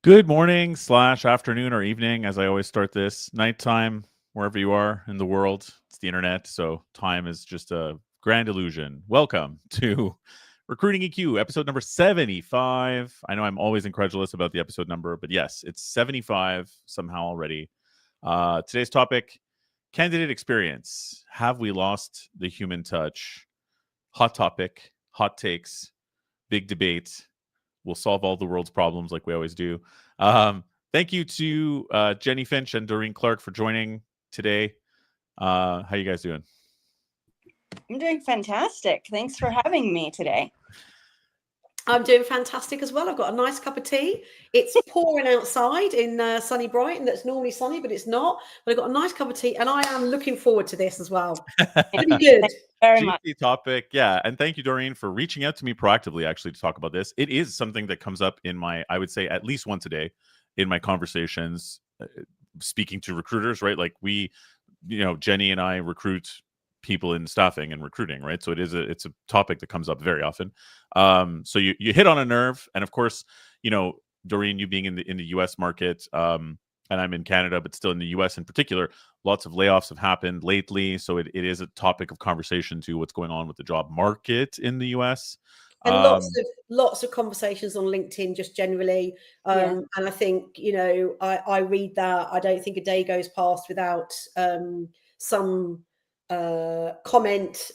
Good morning / afternoon or evening, as I always start this. Nighttime, wherever you are in the world. It's the internet, so time is just a grand illusion. Welcome to Recruiting EQ, episode number 75. I know I'm always incredulous about the episode number, but yes, it's 75 somehow already. Today's topic, candidate experience. Have we lost the human touch? Hot topic, hot takes, big debate. We'll solve all the world's problems like we always do. Thank you to Jenny Finch and Doreen Clark for joining today. How you guys doing? I'm doing fantastic. Thanks for having me today. I'm doing fantastic as well. I've got a nice cup of tea. It's pouring outside in sunny Brighton. That's normally sunny, but it's not. But I've got a nice cup of tea, and I am looking forward to this as well. Pretty good. Very much. Topic, yeah. And thank you, Doreen, for reaching out to me proactively, actually, to talk about this. It is something that comes up in my, I would say, at least once a day in my conversations, speaking to recruiters, right? Like Jenny and I recruit people in staffing and recruiting, right? So it's a topic that comes up very often. So you hit on a nerve, and of course, Doreen, you being in the US market, and I'm in Canada, but still in the US in particular, lots of layoffs have happened lately. So it is a topic of conversation to what's going on with the job market in the US. And lots of conversations on LinkedIn just generally. And I think, I read that. I don't think a day goes past without some comment,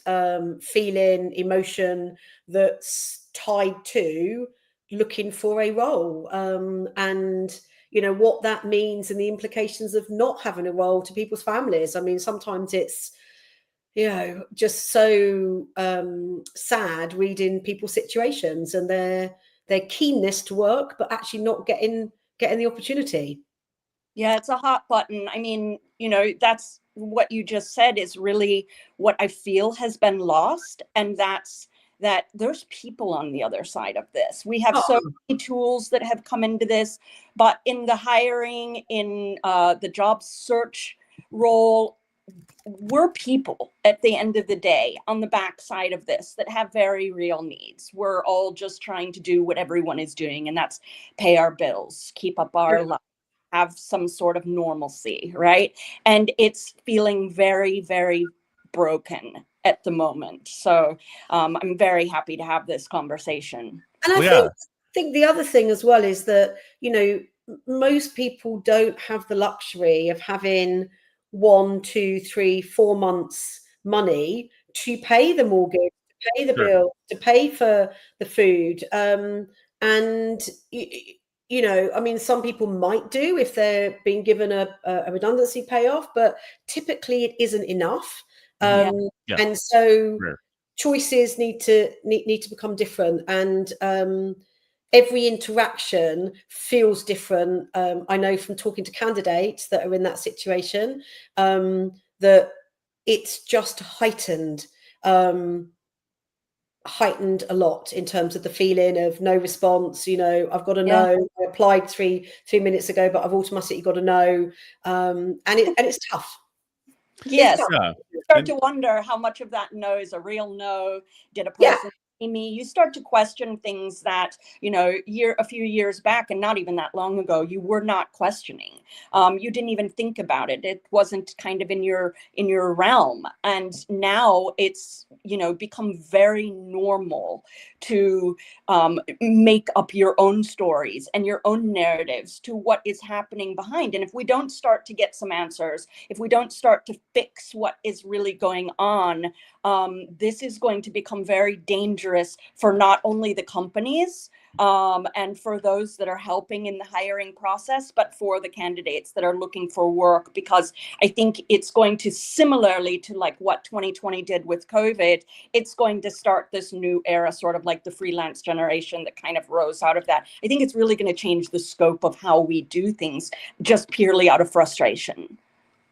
feeling, emotion that's tied to looking for a role, and what that means and the implications of not having a role to people's families. I mean, sometimes it's just so sad reading people's situations and their keenness to work, but actually not getting the opportunity. Yeah, it's a hot button. I mean, that's what you just said is really what I feel has been lost. And that's that there's people on the other side of this. We have so many tools that have come into this, but in the hiring, in the job search role, we're people at the end of the day on the backside of this that have very real needs. We're all just trying to do what everyone is doing, and that's pay our bills, keep up our lives, have some sort of normalcy, right? And it's feeling very, very broken at the moment. So I'm very happy to have this conversation. And I think the other thing as well is that, most people don't have the luxury of having 1, 2, 3, 4 months money to pay the mortgage, to pay the bill, to pay for the food. And I mean, some people might do if they're being given a redundancy payoff, but typically it isn't enough. And so choices need to become different, and every interaction feels different. I know from talking to candidates that are in that situation that it's just heightened a lot in terms of the feeling of no response. I've got to know. I applied 3 minutes ago, but I've automatically got to know, and it's tough. Yes. You start to wonder how much of that no is a real no. Did a person see me? You start to question things that, a few years back, and not even that long ago, you were not questioning. You didn't even think about it. It wasn't kind of in your realm. And now it's, become very normal to make up your own stories and your own narratives to what is happening behind. And if we don't start to get some answers, if we don't start to fix what is really going on, this is going to become very dangerous for not only the companies and for those that are helping in the hiring process, but for the candidates that are looking for work, because I think it's going to, similarly to like what 2020 did with COVID, it's going to start this new era, sort of like the freelance generation that kind of rose out of that. I think it's really going to change the scope of how we do things just purely out of frustration.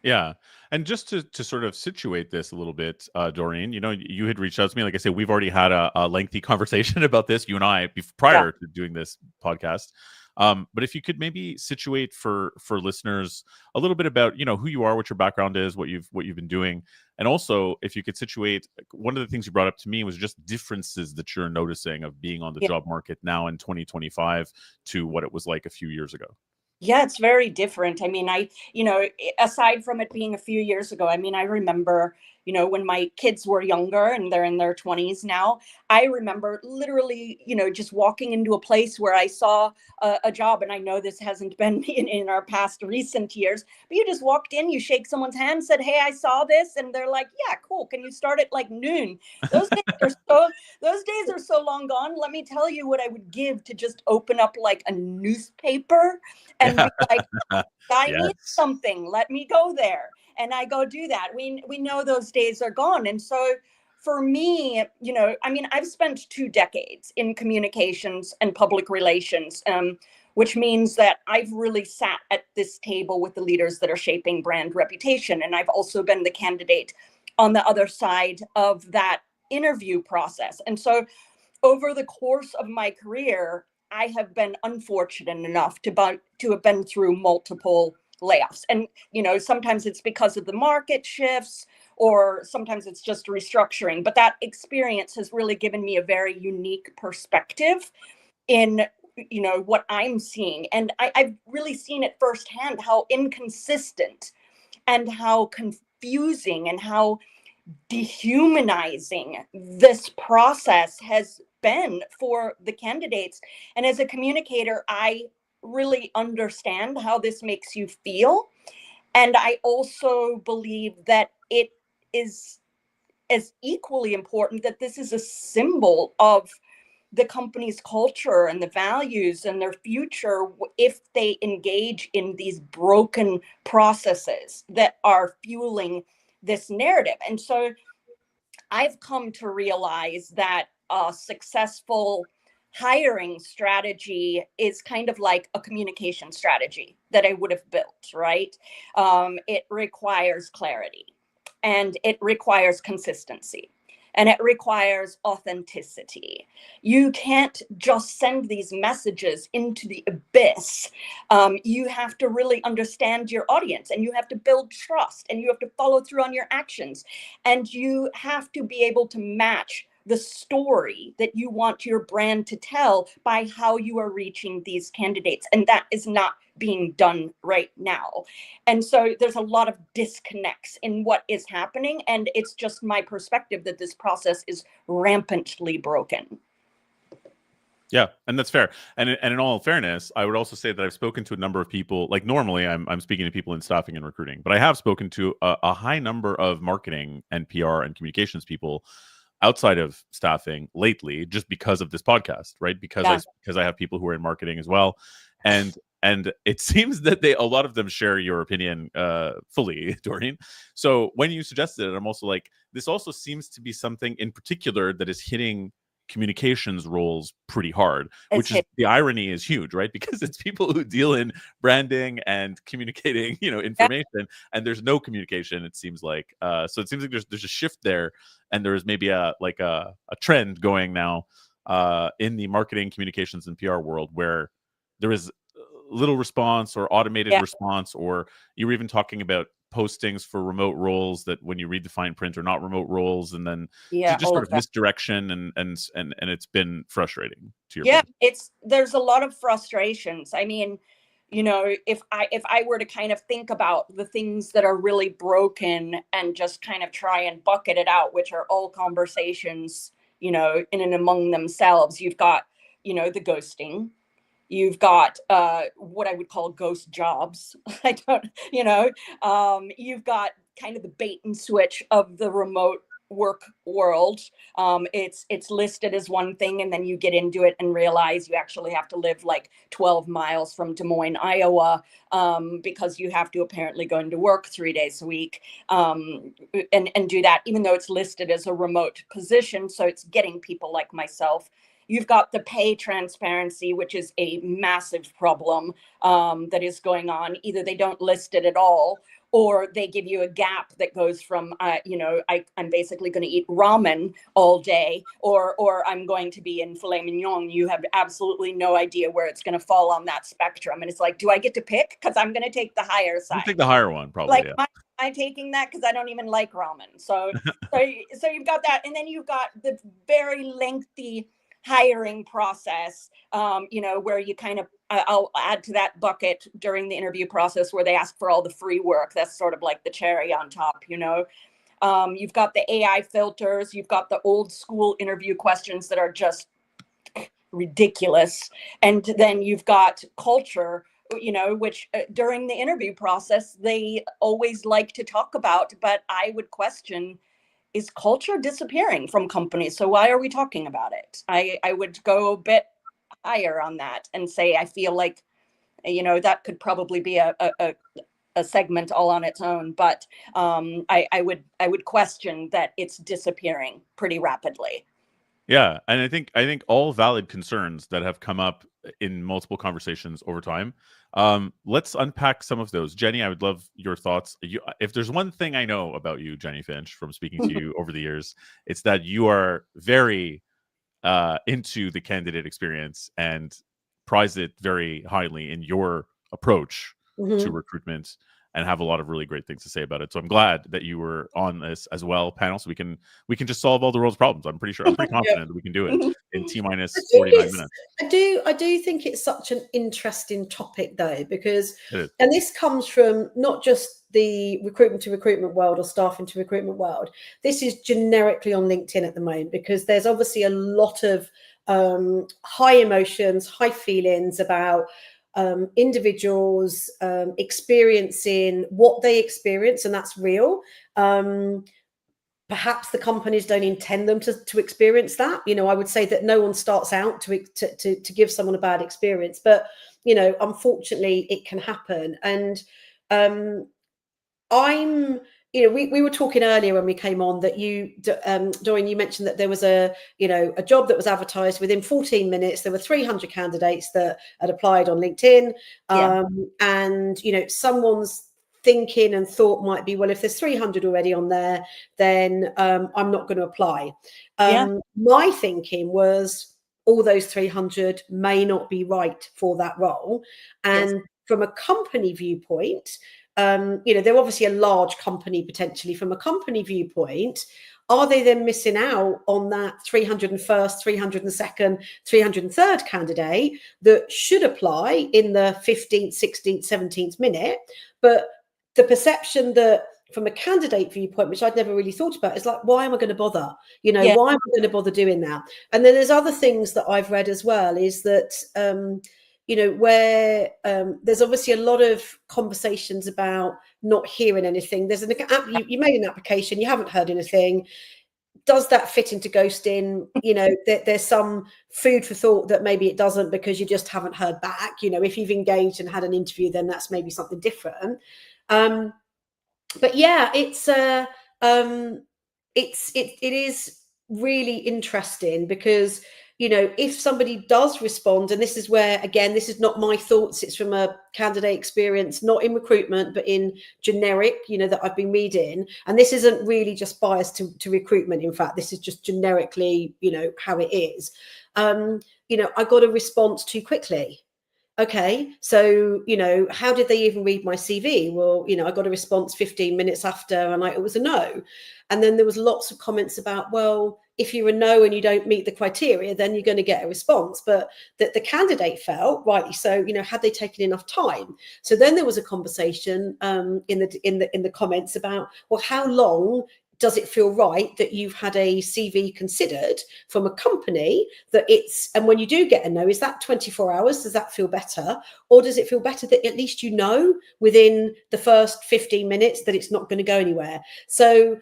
Yeah. And just to sort of situate this a little bit, Doreen, you had reached out to me. Like I said, we've already had a lengthy conversation about this, you and I, prior to doing this podcast. But if you could maybe situate for listeners a little bit about, you know, who you are, what your background is, what you've been doing, and also if you could situate, one of the things you brought up to me was just differences that you're noticing of being on the job market now in 2025 to what it was like a few years ago. Yeah, it's very different. I mean, aside from it being a few years ago, I mean, I remember, when my kids were younger and they're in their 20s now, I remember literally, just walking into a place where I saw a job. And I know this hasn't been in our past recent years, but you just walked in, you shake someone's hand, said, "Hey, I saw this." And they're like, "Yeah, cool. Can you start at like noon?" Those days are so long gone. Let me tell you what I would give to just open up like a newspaper and be like, "I need something. Let me go there." And I go do that. We know those days are gone. And so for me, I mean, I've spent 2 decades in communications and public relations, which means that I've really sat at this table with the leaders that are shaping brand reputation. And I've also been the candidate on the other side of that interview process. And so over the course of my career, I have been unfortunate enough to have been through multiple layoffs. And, sometimes it's because of the market shifts, or sometimes it's just restructuring. But that experience has really given me a very unique perspective in, what I'm seeing. And I've really seen it firsthand, how inconsistent and how confusing and how dehumanizing this process has been for the candidates. And as a communicator, I really understand how this makes you feel. And I also believe that it is as equally important that this is a symbol of the company's culture and the values and their future if they engage in these broken processes that are fueling this narrative. And so I've come to realize that a successful hiring strategy is kind of like a communication strategy that I would have built, right? It requires clarity, and it requires consistency, and it requires authenticity. You can't just send these messages into the abyss. You have to really understand your audience, and you have to build trust, and you have to follow through on your actions, and you have to be able to match the story that you want your brand to tell by how you are reaching these candidates. And that is not being done right now. And so there's a lot of disconnects in what is happening. And it's just my perspective that this process is rampantly broken. Yeah, and that's fair. And in all fairness, I would also say that I've spoken to a number of people. Like normally, I'm speaking to people in staffing and recruiting, but I have spoken to a high number of marketing and PR and communications people outside of staffing lately, just because of this podcast, right? Because I have people who are in marketing as well, and it seems that a lot of them share your opinion fully, Doreen. So when you suggested it, I'm also like, this also seems to be something in particular that is hitting communications roles pretty hard, which is the irony is huge, right? Because it's people who deal in branding and communicating, information, and there's no communication, it seems like. So it seems like there's a shift there, and there's maybe a trend going now in the marketing, communications, and PR world where there is little response or automated response, or you're even talking about postings for remote roles that when you read the fine print are not remote roles, and then just sort of misdirection, and it's been frustrating to your point. There's a lot of frustrations. I mean, if I were to kind of think about the things that are really broken and just kind of try and bucket it out, which are all conversations, in and among themselves, you've got, the ghosting. You've got what I would call ghost jobs. You've got kind of the bait and switch of the remote work world. It's listed as one thing, and then you get into it and realize you actually have to live like 12 miles from Des Moines, Iowa, because you have to apparently go into work 3 days a week, and do that, even though it's listed as a remote position. So it's getting people like myself You've got the pay transparency, which is a massive problem that is going on. Either they don't list it at all, or they give you a gap that goes from, I'm basically going to eat ramen all day, or I'm going to be in filet mignon. You have absolutely no idea where it's going to fall on that spectrum. And it's like, do I get to pick? Because I'm going to take the higher side. You take the higher one, probably. Like, am I taking that? Because I don't even like ramen. So you've got that. And then you've got the very lengthy hiring process, where you kind of, I'll add to that bucket during the interview process where they ask for all the free work. That's sort of like the cherry on top, You've got the AI filters. You've got the old school interview questions that are just ridiculous. And then you've got culture, which during the interview process, they always like to talk about, but I would question, is culture disappearing from companies? So why are we talking about it? I would go a bit higher on that and say, I feel like, that could probably be a segment all on its own, but I would question that it's disappearing pretty rapidly. Yeah, and I think all valid concerns that have come up in multiple conversations over time. Let's unpack some of those. Jenny, I would love your thoughts. If there's one thing I know about you, Jenny Finch, from speaking to you over the years, it's that you are very into the candidate experience and prize it very highly in your approach to recruitment, and have a lot of really great things to say about it. So I'm glad that you were on this as well panel, so we can just solve all the world's problems. I'm pretty confident that we can do it in T-minus 49 minutes. I do think it's such an interesting topic though, because, and this comes from not just the recruitment to recruitment world or staffing to recruitment world. This is generically on LinkedIn at the moment, because there's obviously a lot of high emotions, high feelings about individuals experiencing what they experience, and that's real. Perhaps the companies don't intend them to experience that. I would say that no one starts out to give someone a bad experience, but unfortunately it can happen. And we were talking earlier when we came on that Doreen, you mentioned that there was a job that was advertised. Within 14 minutes, there were 300 candidates that had applied on LinkedIn. And, someone's thinking and thought might be, well, if there's 300 already on there, then I'm not going to apply. My thinking was all those 300 may not be right for that role. And from a company viewpoint, they're obviously a large company potentially. From a company viewpoint, are they then missing out on that 301st, 302nd, 303rd candidate that should apply in the 15th, 16th, 17th minute? But the perception that from a candidate viewpoint, which I'd never really thought about, is like, why am I going to bother? Why am I going to bother doing that? And then there's other things that I've read as well, is that where there's obviously a lot of conversations about not hearing anything. There's you made an application, you haven't heard anything. Does that fit into ghosting? There's some food for thought that maybe it doesn't, because you just haven't heard back. If you've engaged and had an interview, then that's maybe something different. But yeah, it is really interesting, because if somebody does respond, and this is where, again, this is not my thoughts, it's from a candidate experience, not in recruitment, but in generic, that I've been reading. And this isn't really just biased to recruitment. In fact, this is just generically, how it is. I got a response too quickly. Okay, so, how did they even read my CV? Well, I got a response 15 minutes after, and it was a no. And then there was lots of comments about, well, if you're a no and you don't meet the criteria, then you're going to get a response. But that the candidate felt, rightly so, had they taken enough time? So then there was a conversation in the comments about, well, how long does it feel right that you've had a CV considered from a company and when you do get a no, is that 24 hours? Does that feel better? Or does it feel better that at least within the first 15 minutes that it's not going to go anywhere? So,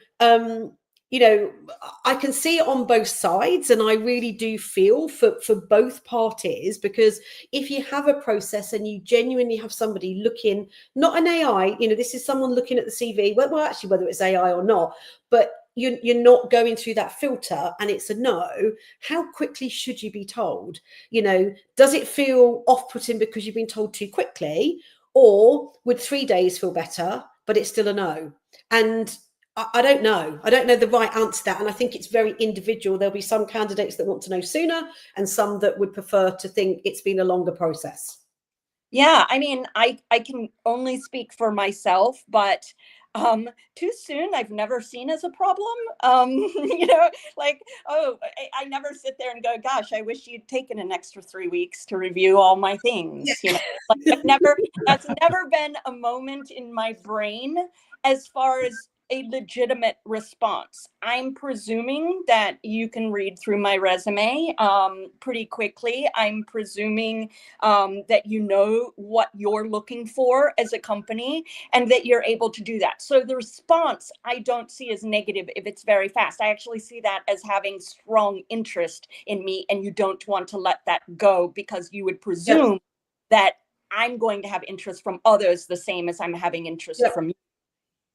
I can see it on both sides, and I really do feel for both parties, because if you have a process and you genuinely have somebody looking, not an AI, this is someone looking at the CV, well, actually, whether it's AI or not, but you're not going through that filter and it's a no, how quickly should you be told? You know, does it feel off-putting because you've been told too quickly, or would 3 days feel better, but it's still a no? And I don't know. I don't know the right answer to that. And I think it's very individual. There'll be some candidates that want to know sooner and some that would prefer to think it's been a longer process. Yeah, I mean, I can only speak for myself, but too soon I've never seen as a problem. You know, like, oh, I never sit there and go, gosh, I wish you'd taken an extra 3 weeks to review all my things. You know, like that's never been a moment in my brain as far as a legitimate response. I'm presuming that you can read through my resume pretty quickly. I'm presuming that you know what you're looking for as a company and that you're able to do that. So the response I don't see as negative if it's very fast. I actually see that as having strong interest in me, and you don't want to let that go because you would presume that I'm going to have interest from others the same as I'm having interest from you.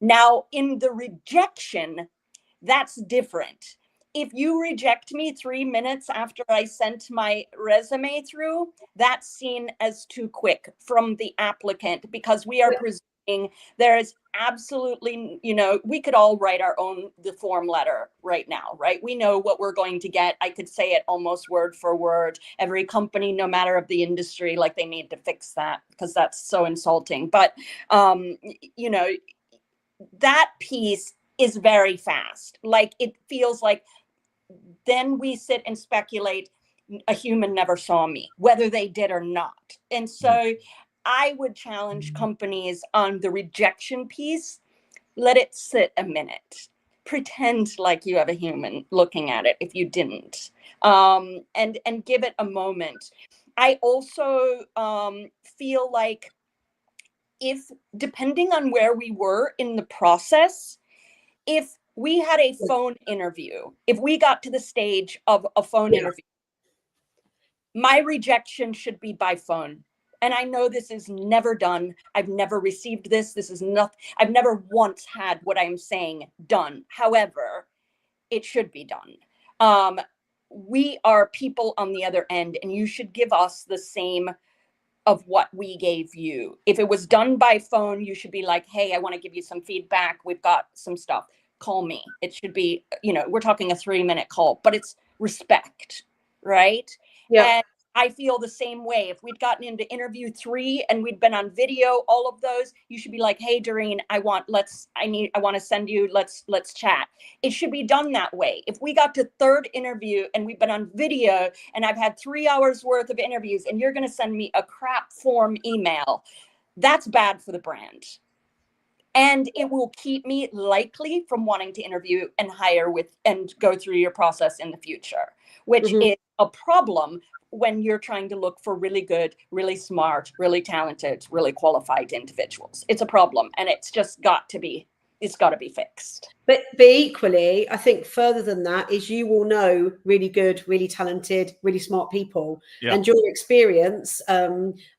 Now, in the rejection, that's different. If you reject me 3 minutes after I sent my resume through, that's seen as too quick from the applicant, because we are presuming there is absolutely, you know, we could all write the form letter right now, right? We know what we're going to get. I could say it almost word for word. Every company, no matter of the industry, like, they need to fix that because that's so insulting. But, you know, that piece is very fast. Like, it feels like then we sit and speculate a human never saw me, whether they did or not. And so I would challenge companies on the rejection piece. Let it sit a minute. Pretend like you have a human looking at it if you didn't, and give it a moment. I also feel like, if, depending on where we were in the process, if we had a phone interview, if we got to the stage of a phone interview, my rejection should be by phone. And I know this is never done. I've never received this. This is not, I've never once had what I'm saying done. However, it should be done. We are people on the other end, and you should give us the same of what we gave you. If it was done by phone, you should be like, hey, I want to give you some feedback. We've got some stuff. Call me. It should be, you know, we're talking a 3-minute call, but it's respect, right? Yeah. And I feel the same way. If we'd gotten into interview 3 and we'd been on video, all of those, you should be like, hey, Doreen, I want to send you, let's chat. It should be done that way. If we got to 3rd interview and we've been on video and I've had 3 hours worth of interviews and you're going to send me a crap form email, that's bad for the brand. And it will keep me likely from wanting to interview and hire with and go through your process in the future, which is a problem when you're trying to look for really good, really smart, really talented, really qualified individuals. It's a problem, and it's got to be fixed. But equally, I think further than that is, you will know really good, really talented, really smart people, and your experience. I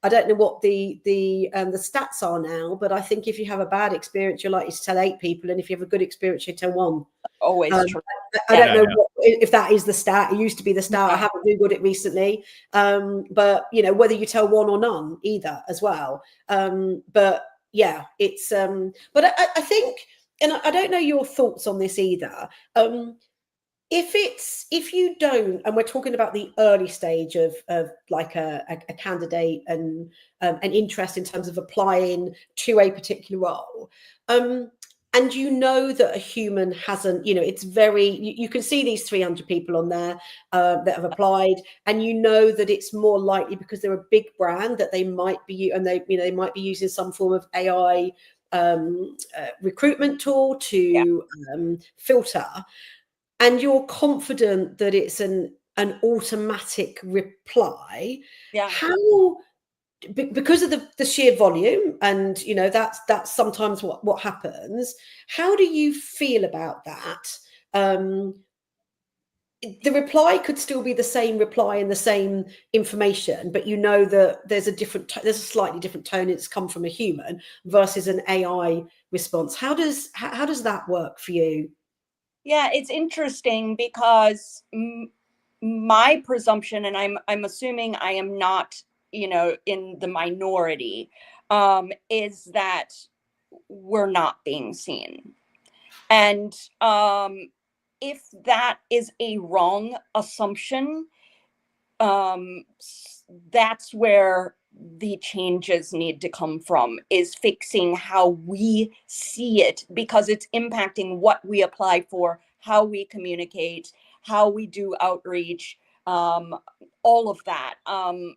don't know what the stats are now, but I think if you have a bad experience, you're likely to tell 8 people, and if you have a good experience, you tell 1. Always true. I don't know if that is the stat. It used to be the stat. I haven't Googled it recently. But, you know, whether you tell 1 or none either as well. But yeah, it's but I think, and I don't know your thoughts on this either. If you don't, and we're talking about the early stage of like a candidate and an interest in terms of applying to a particular role, and you know that a human hasn't, you know, it's very, you can see these 300 people on there that have applied, and you know that it's more likely because they're a big brand that they might be, and they might be using some form of AI recruitment tool to filter, and you're confident that it's an automatic reply. How, because of the sheer volume, and you know that's sometimes what happens, how do you feel about that? The reply could still be the same reply and the same information, but you know that there's a slightly different tone. It's come from a human versus an AI response. How does that work for you? Yeah, it's interesting because my presumption, and I'm assuming I am not, in the minority, is that we're not being seen. And if that is a wrong assumption, that's where the changes need to come from, is fixing how we see it, because it's impacting what we apply for, how we communicate, how we do outreach, all of that.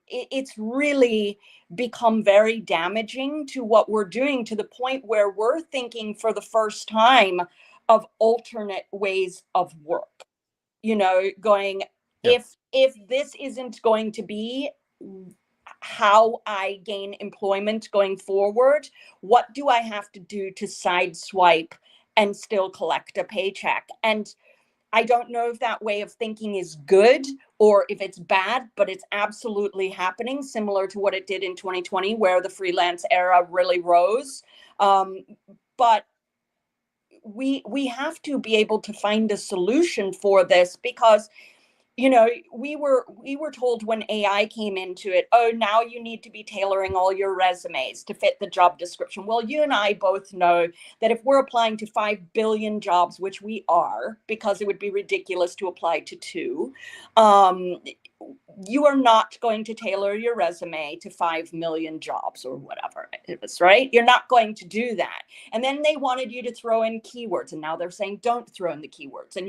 It's really become very damaging to what we're doing, to the point where we're thinking for the first time of alternate ways of work, going, Yeah. if this isn't going to be how I gain employment going forward, what do I have to do to sideswipe and still collect a paycheck? And I don't know if that way of thinking is good or if it's bad, but it's absolutely happening, similar to what it did in 2020, where the freelance era really rose. But we have to be able to find a solution for this, because we were told when AI came into it, oh, now you need to be tailoring all your resumes to fit the job description. Well, you and I both know that if we're applying to 5 billion jobs, which we are, because it would be ridiculous to apply to 2, you are not going to tailor your resume to 5 million jobs or whatever it is, right? You're not going to do that. And then they wanted you to throw in keywords, and now they're saying don't throw in the keywords. And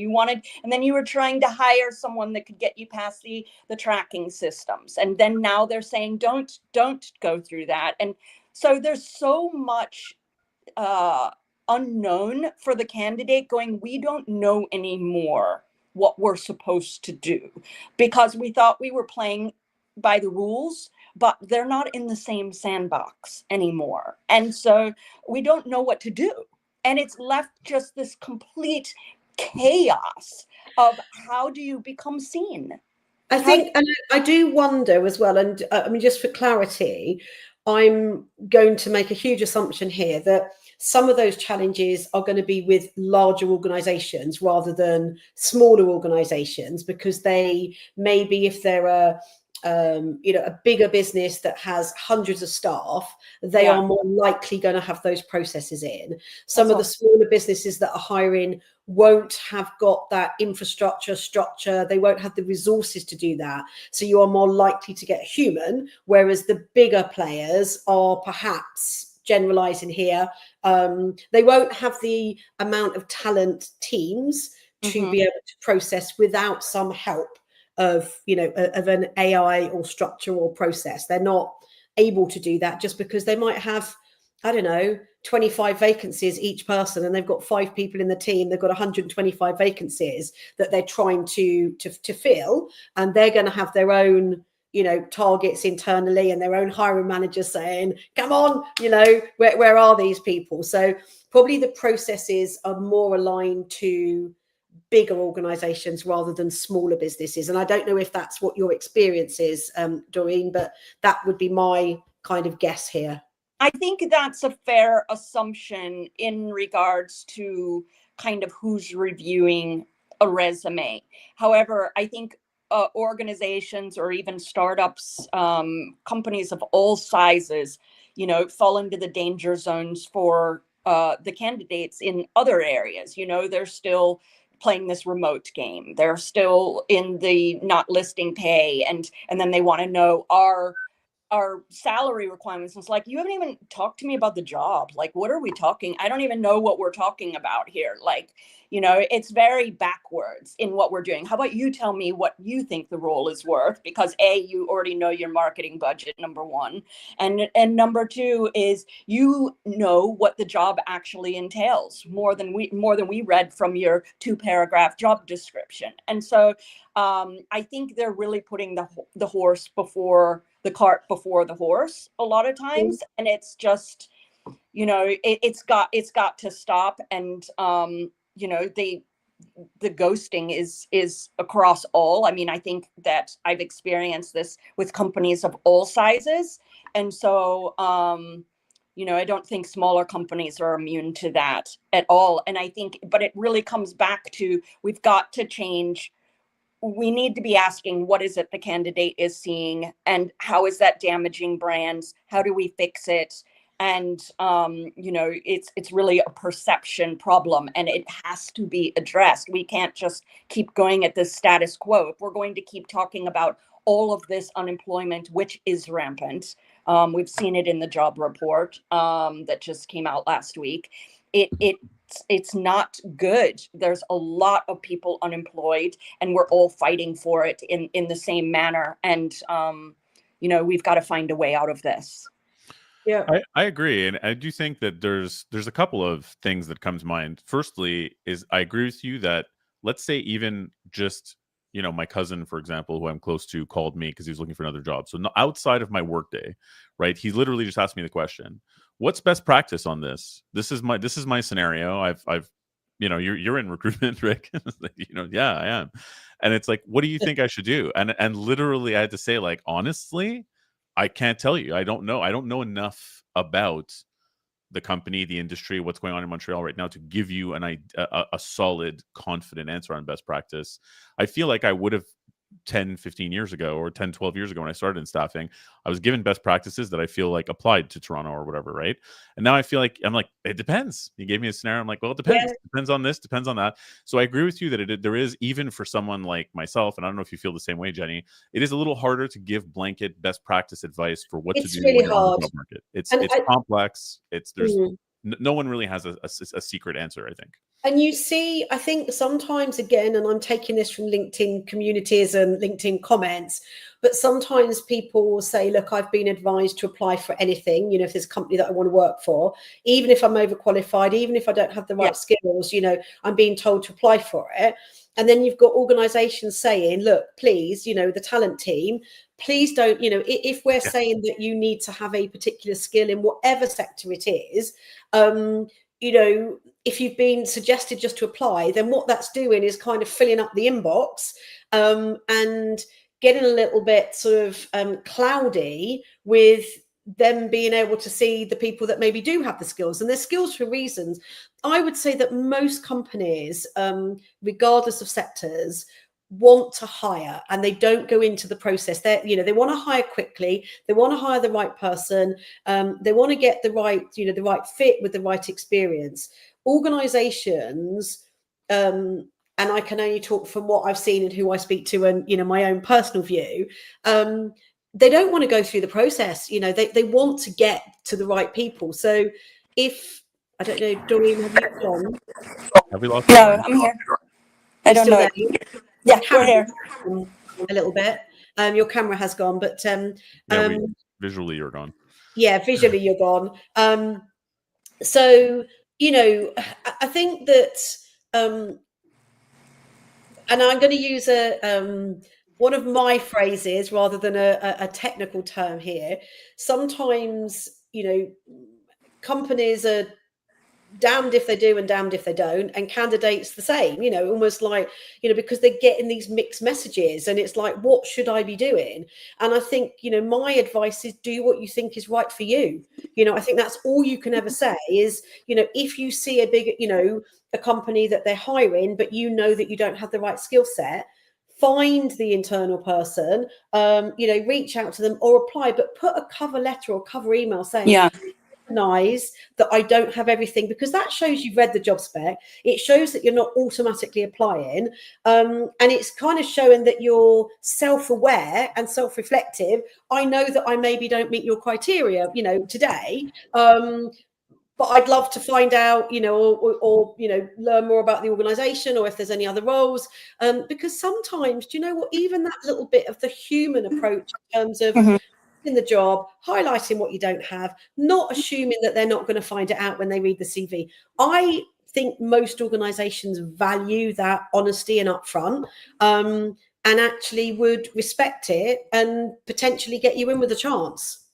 then you were trying to hire someone that could get you past the tracking systems. And then now they're saying don't go through that. And so there's so much unknown for the candidate, going, we don't know anymore what we're supposed to do, because we thought we were playing by the rules, but they're not in the same sandbox anymore. And so we don't know what to do. And it's left just this complete chaos of, how do you become seen? I think, and I do wonder as well, and I mean, just for clarity, I'm going to make a huge assumption here that some of those challenges are going to be with larger organizations rather than smaller organizations, because they maybe, if they're a bigger business that has hundreds of staff, they are more likely going to have those processes in. Some of the smaller businesses that are hiring won't have got that structure, they won't have the resources to do that. So you are more likely to get human, whereas the bigger players are, perhaps generalizing here, they won't have the amount of talent teams to be able to process without some help of an AI or structure or process. They're not able to do that, just because they might have, I don't know, 25 vacancies each person, and they've got 5 people in the team. They've got 125 vacancies that they're trying to fill, and they're going to have their own targets internally, and their own hiring managers saying, come on, where are these people? So probably the processes are more aligned to bigger organizations rather than smaller businesses. And I don't know if that's what your experience is, Doreen, but that would be my kind of guess here. I think that's a fair assumption in regards to kind of who's reviewing a resume. However, I think organizations, or even startups, companies of all sizes, fall into the danger zones for the candidates in other areas. They're still playing this remote game. They're still in the not listing pay, and then they want to know our salary requirements. It's like, you haven't even talked to me about the job. Like, what are we talking? I don't even know what we're talking about here. Like, it's very backwards in what we're doing. How about you tell me what you think the role is worth? Because you already know your marketing budget, number one. And number two is, what the job actually entails more than we read from your 2-paragraph job description. And so I think they're really putting the horse before the cart before the horse a lot of times. And it's just, it's got to stop. And the ghosting is across all. I mean, I think that I've experienced this with companies of all sizes. And so I don't think smaller companies are immune to that at all. And I think, but it really comes back to, we've got to change. We need to be asking, what is it the candidate is seeing, and how is that damaging brands? How do we fix it? And it's really a perception problem, and it has to be addressed. We can't just keep going at this status quo. If we're going to keep talking about all of this unemployment, which is rampant, we've seen it in the job report that just came out last week. It's not good. There's a lot of people unemployed, and we're all fighting for it in the same manner. And we've got to find a way out of this. Yeah, I agree, and I do think that there's a couple of things that come to mind. Firstly, is I agree with you that, let's say, even just my cousin, for example, who I'm close to, called me because he was looking for another job. So outside of my workday, right? He literally just asked me the question, "What's best practice on this? This is my scenario. I've you're in recruitment, Rick." Yeah, I am. And it's like, what do you think I should do? And literally, I had to say, like, honestly, I can't tell you. I don't know. I don't know enough about the company, the industry, what's going on in Montreal right now to give you a solid, confident answer on best practice. I feel like I would have 10, 15 years ago, or 10, 12 years ago when I started in staffing, I was given best practices that I feel like applied to Toronto or whatever, right? And now I feel like, I'm like, it depends. You gave me a scenario. I'm like, well, it depends. Yeah. Depends on this, depends on that. So I agree with you that there is, even for someone like myself, and I don't know if you feel the same way, Jenny, it is a little harder to give blanket best practice advice for what to do really when you're on hard. the job market. It's complex. There's no one really has a secret answer, I think. And you see, I think sometimes, again, and I'm taking this from LinkedIn communities and LinkedIn comments, but sometimes people will say, look, I've been advised to apply for anything, if there's a company that I want to work for, even if I'm overqualified, even if I don't have the right skills, I'm being told to apply for it. And then you've got organizations saying, look, please, the talent team, please don't, if we're saying that you need to have a particular skill in whatever sector it is, if you've been suggested just to apply, then what that's doing is kind of filling up the inbox and getting a little bit sort of cloudy with them being able to see the people that maybe do have the skills, and their skills for reasons. I would say that most companies, regardless of sectors, want to hire, and they don't go into the process. They want to hire quickly. They want to hire the right person. They want to get the right fit with the right experience. Organizations, and I can only talk from what I've seen and who I speak to, and my own personal view. They don't want to go through the process. They want to get to the right people. So if, I don't know, Doreen, have you gone? Have we lost? No, I'm here. I don't know. Yeah, we're here. A little bit. Your camera has gone, but visually you're gone. Yeah, visually you're gone. So I think that, and I'm going to use one of my phrases rather than a technical term here. Sometimes, companies are damned if they do and damned if they don't, and candidates the same, almost like, because they're getting these mixed messages, and it's like, what should I be doing? And I think, my advice is, do what you think is right for you. I think that's all you can ever say is, if you see a big, a company that they're hiring, but that you don't have the right skill set, find the internal person, reach out to them or apply, but put a cover letter or cover email saying, recognize that I don't have everything, because that shows you've read the job spec. It shows that you're not automatically applying, and it's kind of showing that you're self-aware and self-reflective. I know that I maybe don't meet your criteria today, but I'd love to find out, or learn more about the organization, or if there's any other roles, because sometimes, do you know what, even that little bit of the human approach in terms of in the job, highlighting what you don't have, not assuming that they're not going to find it out when they read the CV. I think most organizations value that honesty and upfront, and actually would respect it and potentially get you in with a chance.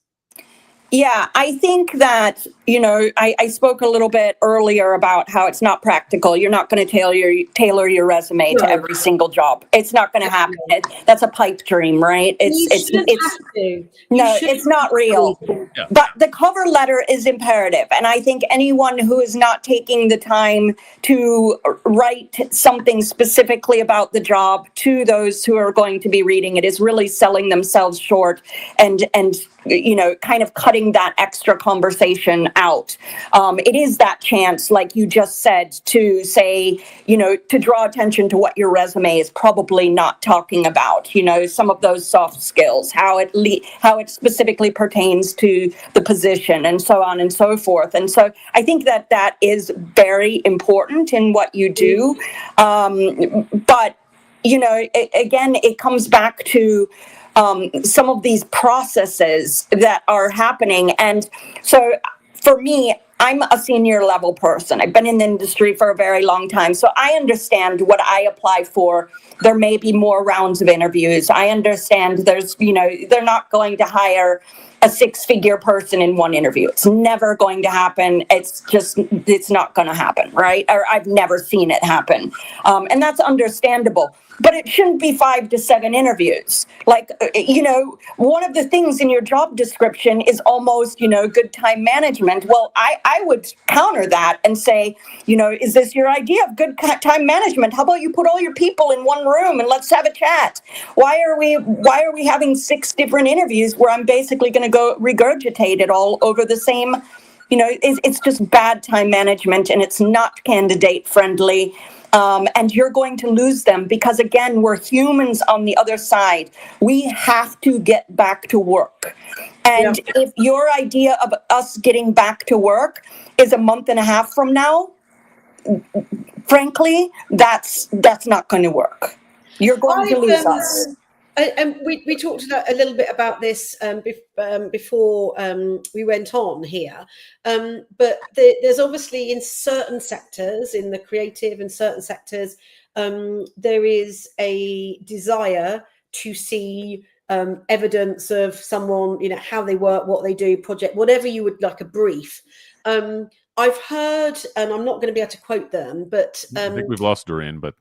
Yeah, I think that, I spoke a little bit earlier about how it's not practical. You're not going to tailor your resume to every single job. It's not going to happen. That's a pipe dream, right? You shouldn't have to. It's not real. Yeah. But the cover letter is imperative. And I think anyone who is not taking the time to write something specifically about the job to those who are going to be reading it is really selling themselves short and kind of cutting that extra conversation out. It is that chance, like you just said, to say, to draw attention to what your resume is probably not talking about, some of those soft skills, how it specifically pertains to the position and so on and so forth. And so I think that is very important in what you do. But, again, it comes back to some of these processes that are happening. And so for me, I'm a senior level person. I've been in the industry for a very long time. So I understand what I apply for. There may be more rounds of interviews. I understand they're not going to hire a 6-figure person in one interview. It's never going to happen. It's not going to happen, right? Or I've never seen it happen. And that's understandable. But it shouldn't be 5 to 7 interviews. Like, one of the things in your job description is almost, good time management. Well, I would counter that and say, is this your idea of good time management? How about you put all your people in one room and let's have a chat? Why are we having 6 different interviews where I'm basically going to go regurgitate it all over the same, it's just bad time management, and it's not candidate friendly. And you're going to lose them because, again, we're humans on the other side. We have to get back to work. And if your idea of us getting back to work is a month and a half from now, frankly, that's not going to work. You're going to lose us. And we talked a little bit about this before we went on here, but there's obviously in certain sectors, in the creative and certain sectors, there is a desire to see evidence of someone, how they work, what they do, project, whatever you would like, a brief. I've heard, and I'm not going to be able to quote them, but I think we've lost Doreen, but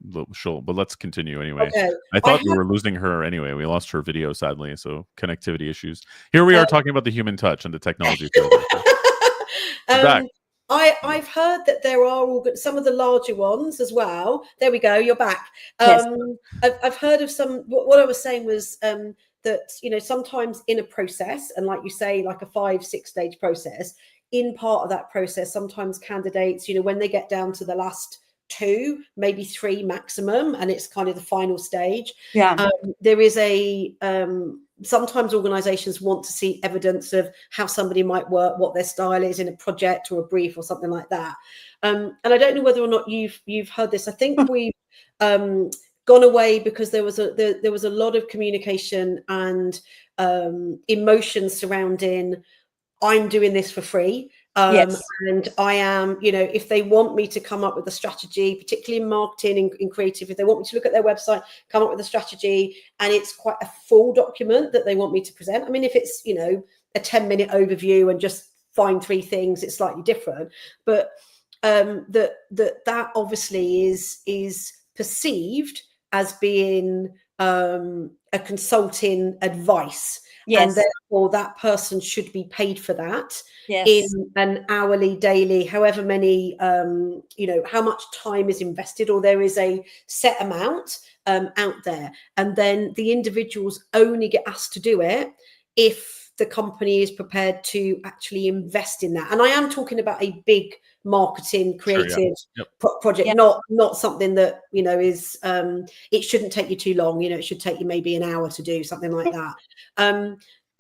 let's continue anyway. Okay. I thought we were losing her anyway. We lost her video, sadly, so connectivity issues. Here we are talking about the human touch and the technology field. I've heard that there are some of the larger ones as well. There we go. You're back. Yes. I've heard of some. What I was saying was that sometimes in a process, and like you say, like a 5-6 stage process. In part of that process, sometimes candidates, when they get down to the last 2, maybe 3 maximum, and it's kind of the final stage. Yeah. There is sometimes organizations want to see evidence of how somebody might work, what their style is in a project or a brief or something like that. And I don't know whether or not you've heard this. I think we've gone away because there was a lot of communication and emotion surrounding I'm doing this for free. Yes. And I am, if they want me to come up with a strategy, particularly in marketing, in creative, if they want me to look at their website, come up with a strategy, and it's quite a full document that they want me to present. I mean, if it's, a 10-minute overview and just find 3 things, it's slightly different. But that obviously is perceived as being a consulting advice. Yes. And therefore that person should be paid for that. Yes. In an hourly, daily, however many, how much time is invested, or there is a set amount out there. And then the individuals only get asked to do it if the company is prepared to actually invest in that. And I am talking about a big marketing, creative project, not something that, is, it shouldn't take you too long. It should take you maybe an hour to do something like that.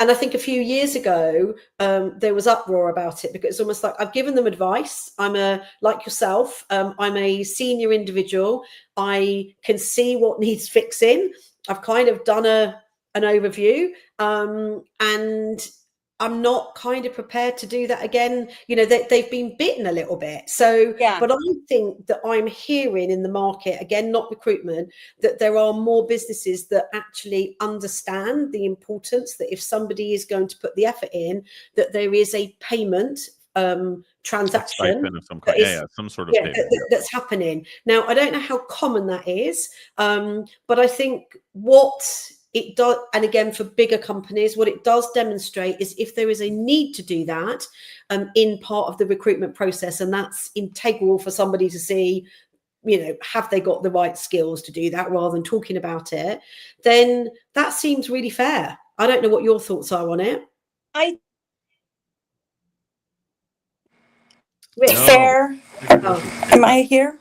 And I think a few years ago, there was uproar about it because it's almost like I've given them advice. Like yourself, I'm a senior individual. I can see what needs fixing. I've kind of done an overview, and I'm not kind of prepared to do that again. You know, they've been bitten a little bit. So, Yeah. but I think that I'm hearing in the market, again, not recruitment, that there are more businesses that actually understand the importance that if somebody is going to put the effort in, that there is a payment transaction of some kind. Yeah, some sort of payment. That's happening. Now, I don't know how common that is, but I think what it does, and again, for bigger companies, what it does demonstrate is if there is a need to do that in part of the recruitment process, and that's integral for somebody to see, you know, have they got the right skills to do that rather than talking about it, then that seems really fair. I don't know what your thoughts are on it. Fair. Am I here?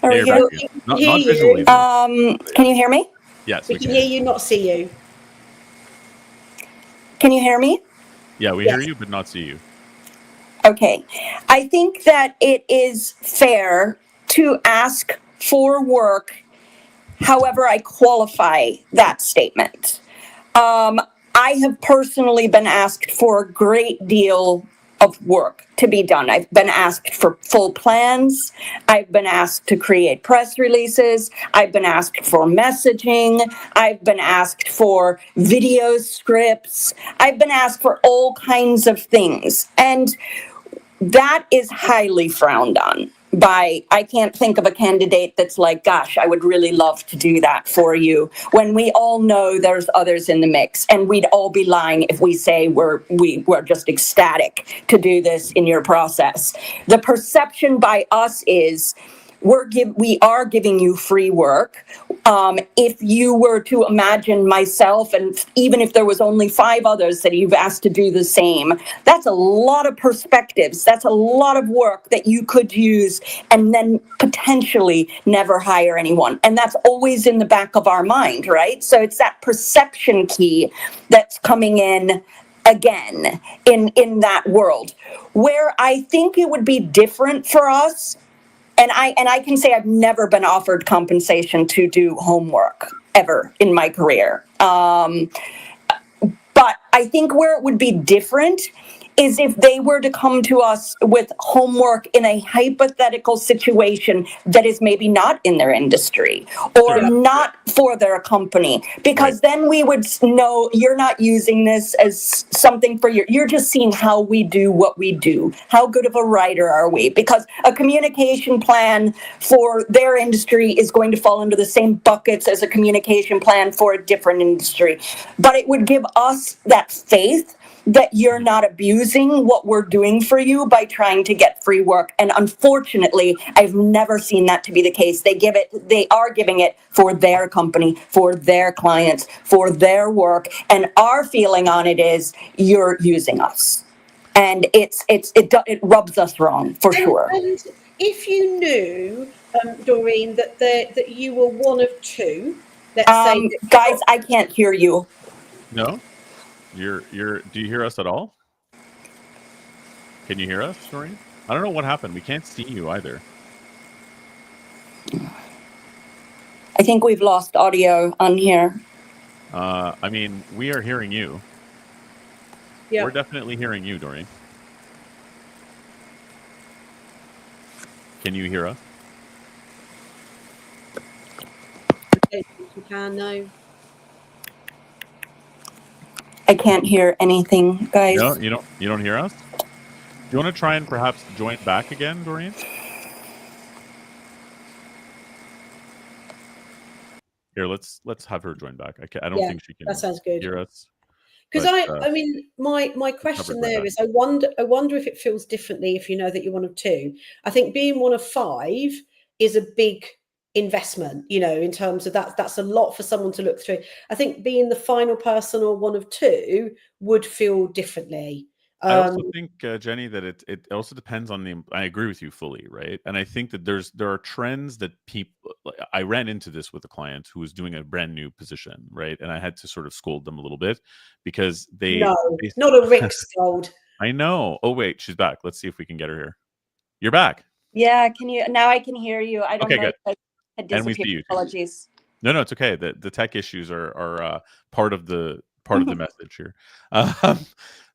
Are we here? Not visually. Can you hear me? Yes, we can hear you, not see you. Can you hear me? Yeah, we hear you, but not see you. Okay. I think that it is fair to ask for work, however I qualify that statement. I have personally been asked for a great deal of work to be done. I've been asked for full plans. I've been asked to create press releases. I've been asked for messaging. I've been asked for video scripts. I've been asked for all kinds of things. And that is highly frowned on by, I can't think of a candidate that's like, gosh, I would really love to do that for you, when we all know there's others in the mix, and we'd all be lying if we say we're just ecstatic to do this in your process. The perception by us is we are giving you free work. If you were to imagine myself, and even if there was only 5 others that you've asked to do the same, that's a lot of perspectives. That's a lot of work that you could use and then potentially never hire anyone. And that's always in the back of our mind, right? So it's that perception key that's coming in again in that world, where I think it would be different for us. And I can say I've never been offered compensation to do homework ever in my career. But I think where it would be different is if they were to come to us with homework in a hypothetical situation that is maybe not in their industry or not for their company, because then we would know you're not using this as something for you're just seeing how we do what we do. How good of a writer are we? Because a communication plan for their industry is going to fall into the same buckets as a communication plan for a different industry. But it would give us that faith that you're not abusing what we're doing for you by trying to get free work. And unfortunately, I've never seen that to be the case. They are giving it for their company, for their clients, for their work. And our feeling on it is you're using us. And it rubs us wrong for sure. And if you knew, Doreen, that you were one of 2, let's say, guys, I can't hear you. No. Do you hear us at all? Can you hear us, Doreen? I don't know what happened. We can't see you either. I think we've lost audio on here. I mean, we are hearing you. Yeah. We're definitely hearing you, Doreen. Can you hear us? I don't think you can, no. I can't hear anything, guys. No, you don't hear us? Do you want to try and perhaps join back again, Doreen? Here, let's have her join back. I don't think she can. That sounds good. Hear us. Because I mean, my question there is, I wonder if it feels differently if you know that you're one of 2. I think being one of 5 is a big investment, you know, in terms of that's a lot for someone to look through. I think being the final person or one of 2 would feel differently. I also think, Jenny, that it also depends on I agree with you fully, right? And I think that there are trends that people. I ran into this with a client who was doing a brand new position, right? And I had to sort of scold them a little bit because they not a Rick scold. I know. Oh wait, she's back. Let's see if we can get her here. You're back. Yeah, can you now? I can hear you. I don't know. Good. If I disappeared. And we see you. Apologies. No, it's okay. The tech issues are part of the message here.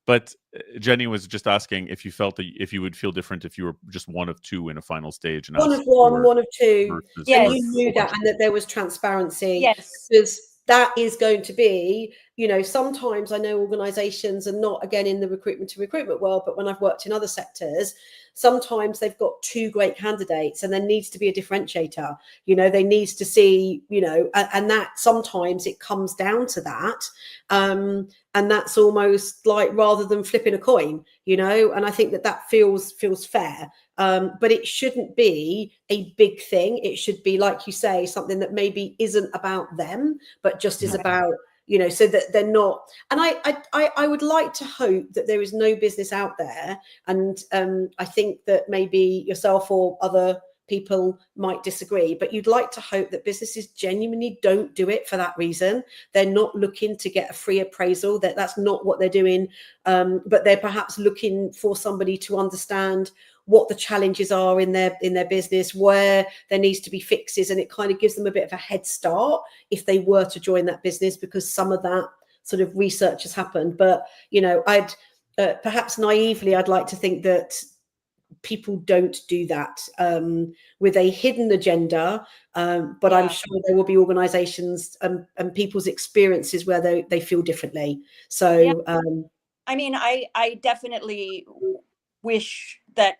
But Jenny was just asking if you felt that if you would feel different if you were just one of two in a final stage, and one of one, one of two, and you knew that, and that there was transparency. Yes, because that is going to be, you know, sometimes I know organizations, and not again in the recruitment to recruitment world, but when I've worked in other sectors, sometimes they've got two great candidates and there needs to be a differentiator. You know, they needs to see, you know, and that sometimes it comes down to that. And that's almost like rather than flipping a coin, you know, and I think that that feels fair. But it shouldn't be a big thing. It should be, like you say, something that maybe isn't about them, but just is about, you know, so that they're not. And I would like to hope that there is no business out there. And I think that maybe yourself or other people might disagree, but you'd like to hope that businesses genuinely don't do it for that reason. They're not looking to get a free appraisal, that's not what they're doing. But they're perhaps looking for somebody to understand what the challenges are in their business, where there needs to be fixes, and it kind of gives them a bit of a head start if they were to join that business, because some of that sort of research has happened. But you know, I'd perhaps naively, I'd like to think that people don't do that with a hidden agenda, but I'm sure there will be organizations and people's experiences where they feel differently. So I mean, I definitely wish that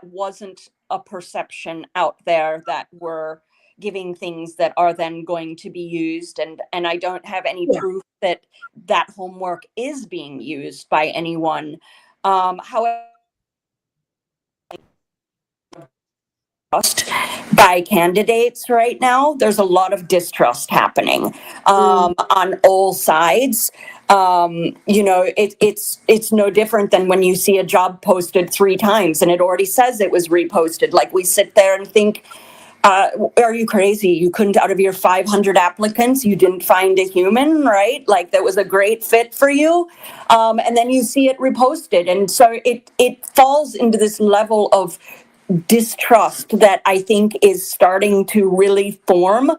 wasn't a perception out there, that we're giving things that are then going to be used, and I don't have any proof that homework is being used by anyone. However, by candidates right now, there's a lot of distrust happening on all sides. You know, it's no different than when you see a job posted 3 times and it already says it was reposted. Like, we sit there and think, are you crazy? You couldn't, out of your 500 applicants, you didn't find a human, right? Like, that was a great fit for you. And then you see it reposted. And so it falls into this level of distrust that I think is starting to really form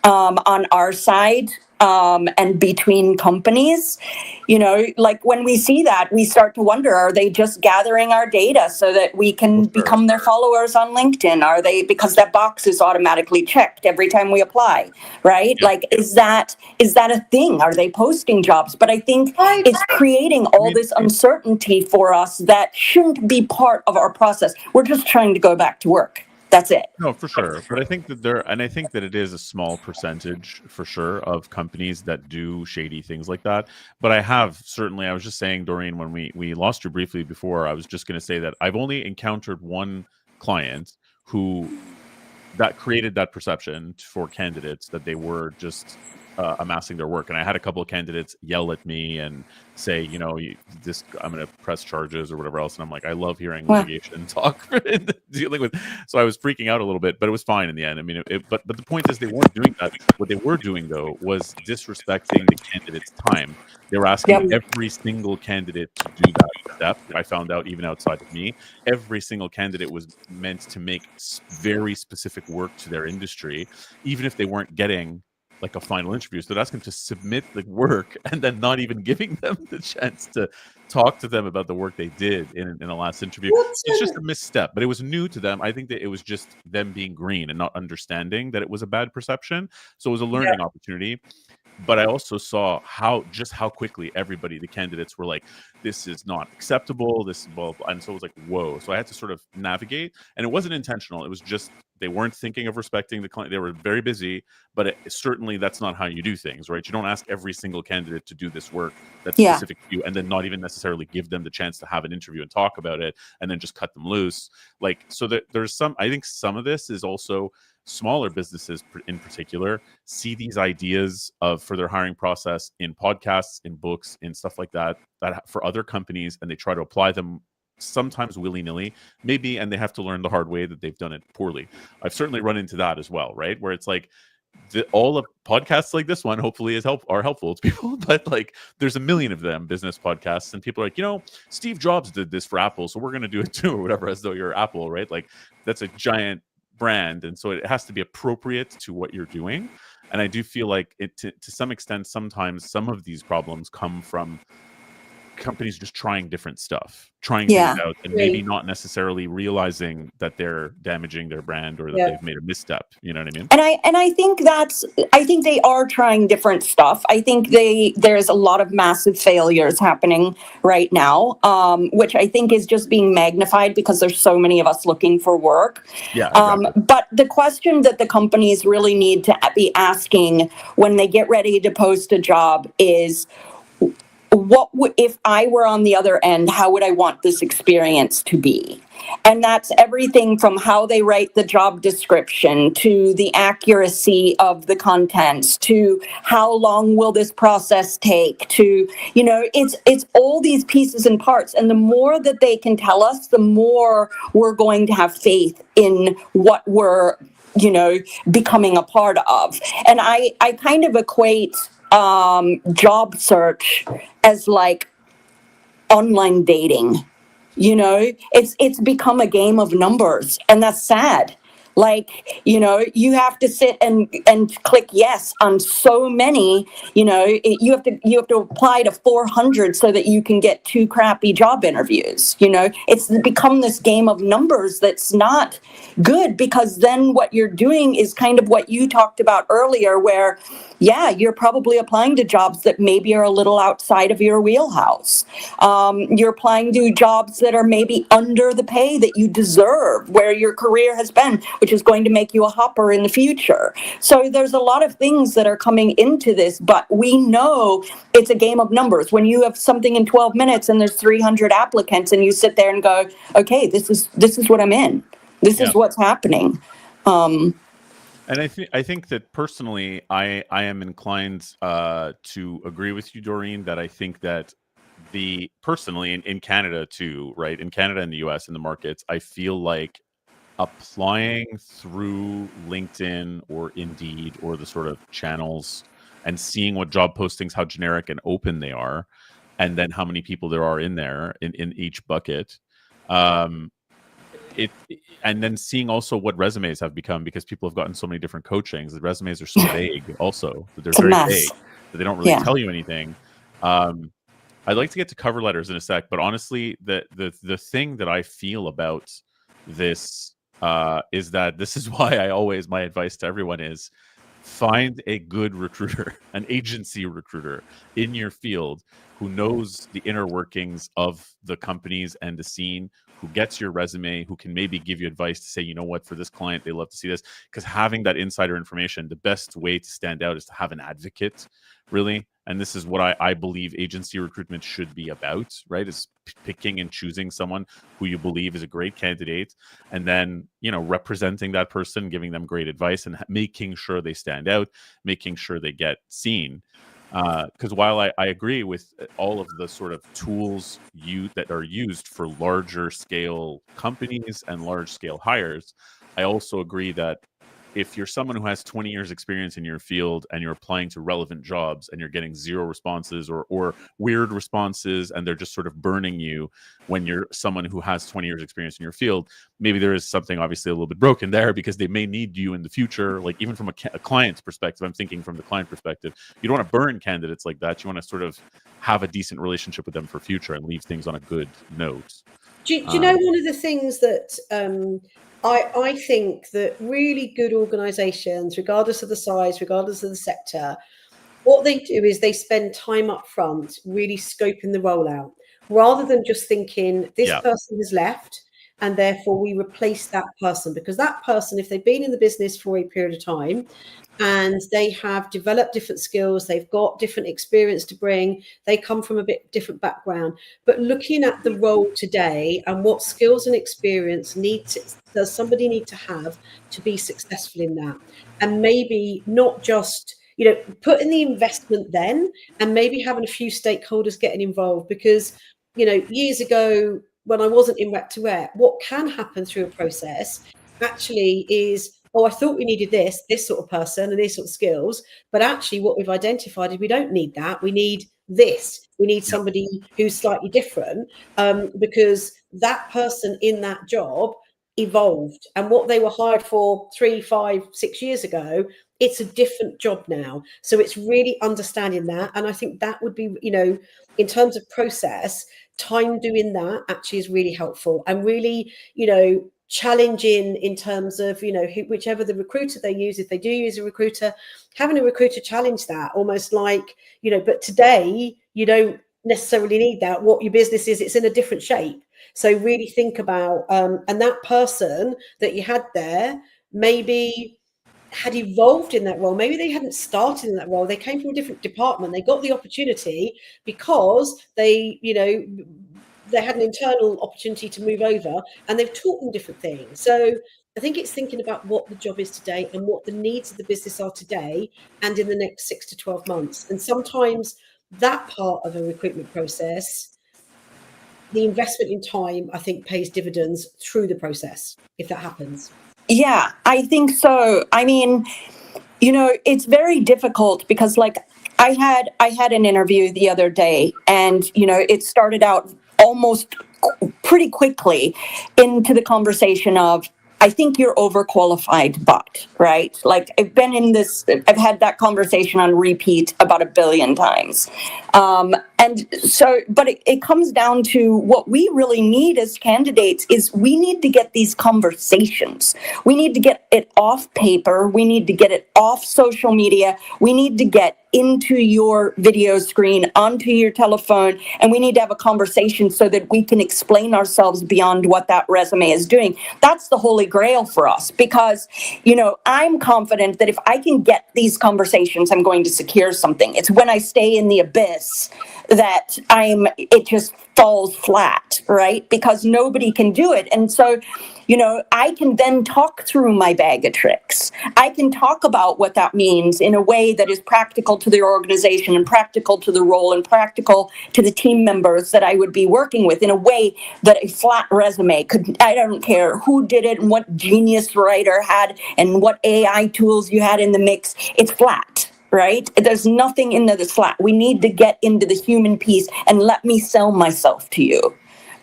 on our side and between companies. You know, like, when we see that, we start to wonder, are they just gathering our data so that we can become their followers on LinkedIn? Are they, because that box is automatically checked every time we apply, right? Yeah. Like, is that a thing? Are they posting jobs? But I think it's creating all this uncertainty for us that shouldn't be part of our process. We're just trying to go back to work. That's it. No, for sure. But I think that I think that it is a small percentage for sure of companies that do shady things like that. But I was just saying, Doreen, when we lost you briefly before, I was just going to say that I've only encountered one client who that created that perception for candidates that they were just amassing their work. And I had a couple of candidates yell at me and say, you know, I'm going to press charges or whatever else. And I'm like, I love hearing litigation talk dealing with. So I was freaking out a little bit, but it was fine in the end. I mean, but the point is, they weren't doing that. What they were doing, though, was disrespecting the candidate's time. They were asking every single candidate to do that step. I found out even outside of me, every single candidate was meant to make very specific work to their industry, even if they weren't getting like a final interview. So they'd ask them to submit the work and then not even giving them the chance to talk to them about the work they did in the last interview. It's just a misstep, but it was new to them. I think that it was just them being green and not understanding that it was a bad perception. So it was a learning opportunity. But I also saw how quickly the candidates were like, this is not acceptable. This is blah, blah. And so it was like, whoa. So I had to sort of navigate, and it wasn't intentional. It was just, they weren't thinking of respecting the client. They were very busy, but certainly that's not how you do things, right? You don't ask every single candidate to do this work that's specific to you, and then not even necessarily give them the chance to have an interview and talk about it, and then just cut them loose. Like, so that there's I think some of this is also smaller businesses in particular see these ideas for their hiring process in podcasts, in books, in stuff like that for other companies, and they try to apply them sometimes willy-nilly, maybe, and they have to learn the hard way that they've done it poorly. I've certainly run into that as well, right? Where it's like, all of podcasts like this one hopefully are helpful to people, but like, there's a million of them, business podcasts, and people are like, you know, Steve Jobs did this for Apple, so we're going to do it too, or whatever, as though you're Apple, right? Like, that's a giant brand, and so it has to be appropriate to what you're doing. And I do feel like it, to some extent, sometimes some of these problems come from companies just trying different stuff, trying things out, and maybe not necessarily realizing that they're damaging their brand or that they've made a misstep. You know what I mean? And I think they are trying different stuff. I think there's a lot of massive failures happening right now, which I think is just being magnified because there's so many of us looking for work. Yeah, exactly. But the question that the companies really need to be asking when they get ready to post a job is, if I were on the other end, how would I want this experience to be? And that's everything from how they write the job description to the accuracy of the contents to how long will this process take to, it's all these pieces and parts. And the more that they can tell us, the more we're going to have faith in what we're, becoming a part of. And I kind of equate job search as like online dating. It's become a game of numbers, and that's sad. Like, you have to sit and click yes on so many. You have to apply to 400 so that you can get 2 crappy job interviews. It's become this game of numbers that's not good, because then what you're doing is kind of what you talked about earlier, where you're probably applying to jobs that maybe are a little outside of your wheelhouse. You're applying to jobs that are maybe under the pay that you deserve, where your career has been, which is going to make you a hopper in the future. So there's a lot of things that are coming into this, but we know it's a game of numbers. When you have something in 12 minutes and there's 300 applicants and you sit there and go, okay, this is what I'm in. This is what's happening. And I think that personally, I am inclined to agree with you, Doreen, that I think that personally in Canada too, right? In Canada and the US in the markets, I feel like applying through LinkedIn or Indeed or the sort of channels and seeing what job postings, how generic and open they are, and then how many people there are in there in each bucket. And then seeing also what resumes have become, because people have gotten so many different coachings. The resumes are so vague also, that they're very vague, that they don't really tell you anything. I'd like to get to cover letters in a sec, but honestly, the thing that I feel about this is that this is why my advice to everyone is find a good recruiter, an agency recruiter in your field who knows the inner workings of the companies and the scene, who gets your resume, who can maybe give you advice to say, you know what, for this client, they love to see this. Because having that insider information, the best way to stand out is to have an advocate, really. And this is what I believe agency recruitment should be about, right? Is picking and choosing someone who you believe is a great candidate, and then, representing that person, giving them great advice, and making sure they stand out, making sure they get seen. Because while I agree with all of the sort of tools that are used for larger scale companies and large scale hires, I also agree that if you're someone who has 20 years experience in your field and you're applying to relevant jobs and you're getting 0 responses or weird responses, and they're just sort of burning you when you're someone who has 20 years experience in your field, maybe there is something obviously a little bit broken there, because they may need you in the future. Like, even from a client's perspective, I'm thinking from the client perspective, you don't want to burn candidates like that. You want to sort of have a decent relationship with them for future and leave things on a good note. Do you know, one of the things that I think that really good organizations, regardless of the size, regardless of the sector, what they do is they spend time up front really scoping the rollout, rather than just thinking this person has left and therefore we replace that person. Because that person, if they've been in the business for a period of time and they have developed different skills, they've got different experience to bring, they come from a bit different background. But looking at the role today and what skills and experience does somebody need to have to be successful in that, and maybe not just put in the investment then, and maybe having a few stakeholders getting involved. Because years ago, when I wasn't in rep to rep, what can happen through a process actually is, I thought we needed this sort of person and these sort of skills, but actually what we've identified is we don't need that. We need this. We need somebody who's slightly different, because that person in that job evolved, and what they were hired for 3, 5, 6 years ago it's a different job now. So it's really understanding that. And I think that would be, in terms of process, time doing that actually is really helpful, and really, challenging in terms of, whichever the recruiter they use, if they do use a recruiter, having a recruiter challenge that, almost like, but today you don't necessarily need that. What your business is, it's in a different shape. So really think about, and that person that you had there maybe had evolved in that role. Maybe they hadn't started in that role. They came from a different department. They got the opportunity because they had an internal opportunity to move over, and they've taught them different things. So I think it's thinking about what the job is today and what the needs of the business are today and in the next 6 to 12 months. And sometimes that part of a recruitment process, the investment in time, I think, pays dividends through the process, if that happens. Yeah, I think so. I mean, it's very difficult because, like, I had an interview the other day, and it started out almost pretty quickly into the conversation of, I think you're overqualified, but, right? Like, I've had that conversation on repeat about 1 billion times. And so, but it comes down to what we really need as candidates is we need to get these conversations. We need to get it off paper. We need to get it off social media. We need to get into your video screen, onto your telephone, and we need to have a conversation so that we can explain ourselves beyond what that resume is doing. That's the holy grail for us, because, I'm confident that if I can get these conversations, I'm going to secure something. It's when I stay in the abyss that it just falls flat, right? Because nobody can do it. And so, I can then talk through my bag of tricks. I can talk about what that means in a way that is practical to the organization and practical to the role and practical to the team members that I would be working with, in a way that a flat resume could. I don't care who did it and what genius writer had and what AI tools you had in the mix. It's flat. Right? There's nothing in there that's flat. We need to get into the human piece and let me sell myself to you.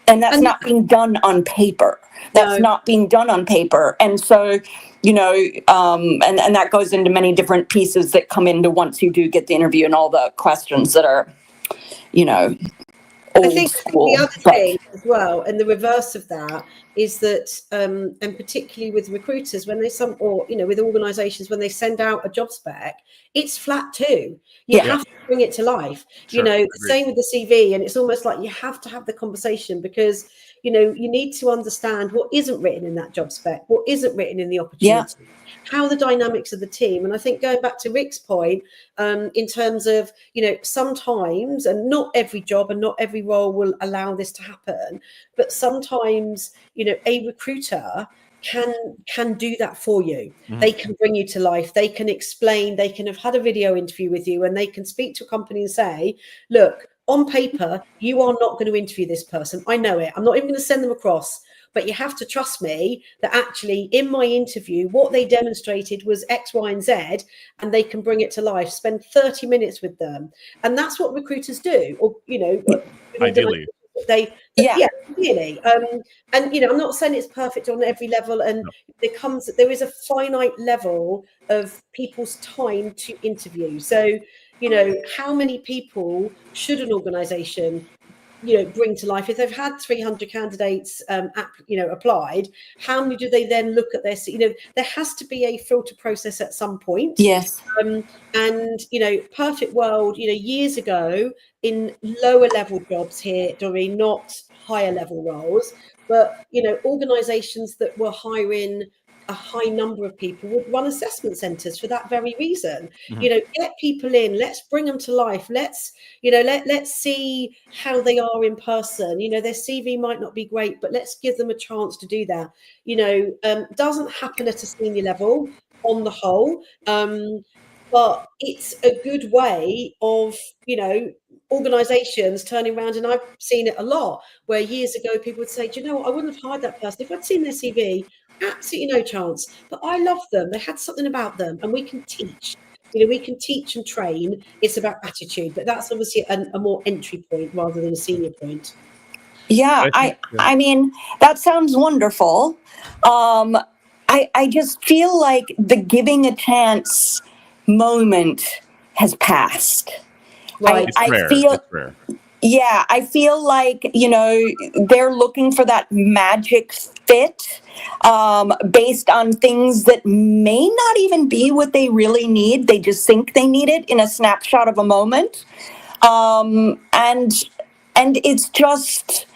And that's not being done on paper. That's not being done on paper. And so, and that goes into many different pieces that come into once you do get the interview and all the questions that are, old I think school. The other thing as well, and the reverse of that, is that, and particularly with recruiters, when with organisations, when they send out a job spec, it's flat too. You have to bring it to life. Sure, same with the CV, and it's almost like you have to have the conversation, because you need to understand what isn't written in that job spec, what isn't written in the opportunity, how the dynamics of the team. And I think, going back to Rick's point, in terms of, sometimes, and not every job and not every role will allow this to happen, but sometimes, a recruiter can do that for you. Mm-hmm. They can bring you to life. They can explain. They can have had a video interview with you, and they can speak to a company and say, look, on paper, you are not going to interview this person. I know it. I'm not even going to send them across. But you have to trust me that actually in my interview, what they demonstrated was X, Y, and Z, and they can bring it to life. Spend 30 minutes with them. And that's what recruiters do. Or, ideally. Really. And, I'm not saying it's perfect on every level. And there is a finite level of people's time to interview. So, how many people should an organisation bring to life? If they've had 300 candidates applied, how many do they then look at their, there has to be a filter process at some point. Yes. And perfect world, years ago, in lower level jobs here, Doreen, not higher level roles, but organizations that were hiring a high number of people would run assessment centers for that very reason. Mm-hmm. Get people in, let's bring them to life. Let's see how they are in person. Their CV might not be great, but let's give them a chance to do that. Doesn't happen at a senior level on the whole. But it's a good way of, organizations turning around, and I've seen it a lot, where years ago people would say, do you know what, I wouldn't have hired that person if I'd seen their CV. Absolutely no chance. But I love them. They had something about them, and we can teach. We can teach and train. It's about attitude, but that's obviously a more entry point rather than a senior point. Yeah, I mean, that sounds wonderful. I just feel like the giving a chance moment has passed. Right. It's I rare. feel, It's rare. yeah, I feel like, they're looking for that magic fit, based on things that may not even be what they really need. They just think they need it in a snapshot of a moment. And it's just,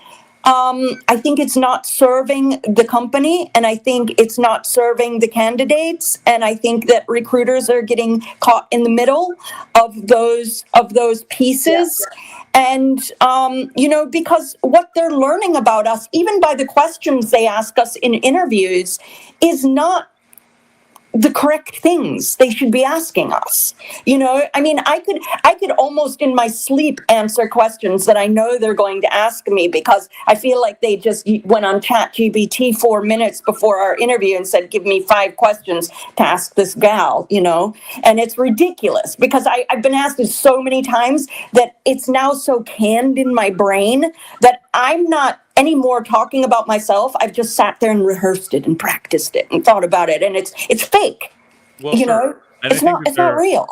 I think it's not serving the company, and I think it's not serving the candidates, and I think that recruiters are getting caught in the middle of those pieces. And because what they're learning about us, even by the questions they ask us in interviews, is not the correct things they should be asking us. I mean, I could almost in my sleep answer questions that I know they're going to ask me, because I feel like they just went on ChatGPT 4 minutes before our interview and said, give me 5 questions to ask this gal, and it's ridiculous, because I've been asked it so many times that it's now so canned in my brain that I'm not anymore talking about myself. I've just sat there and rehearsed it and practiced it and thought about it, and it's fake. Well, sure. And It's not real.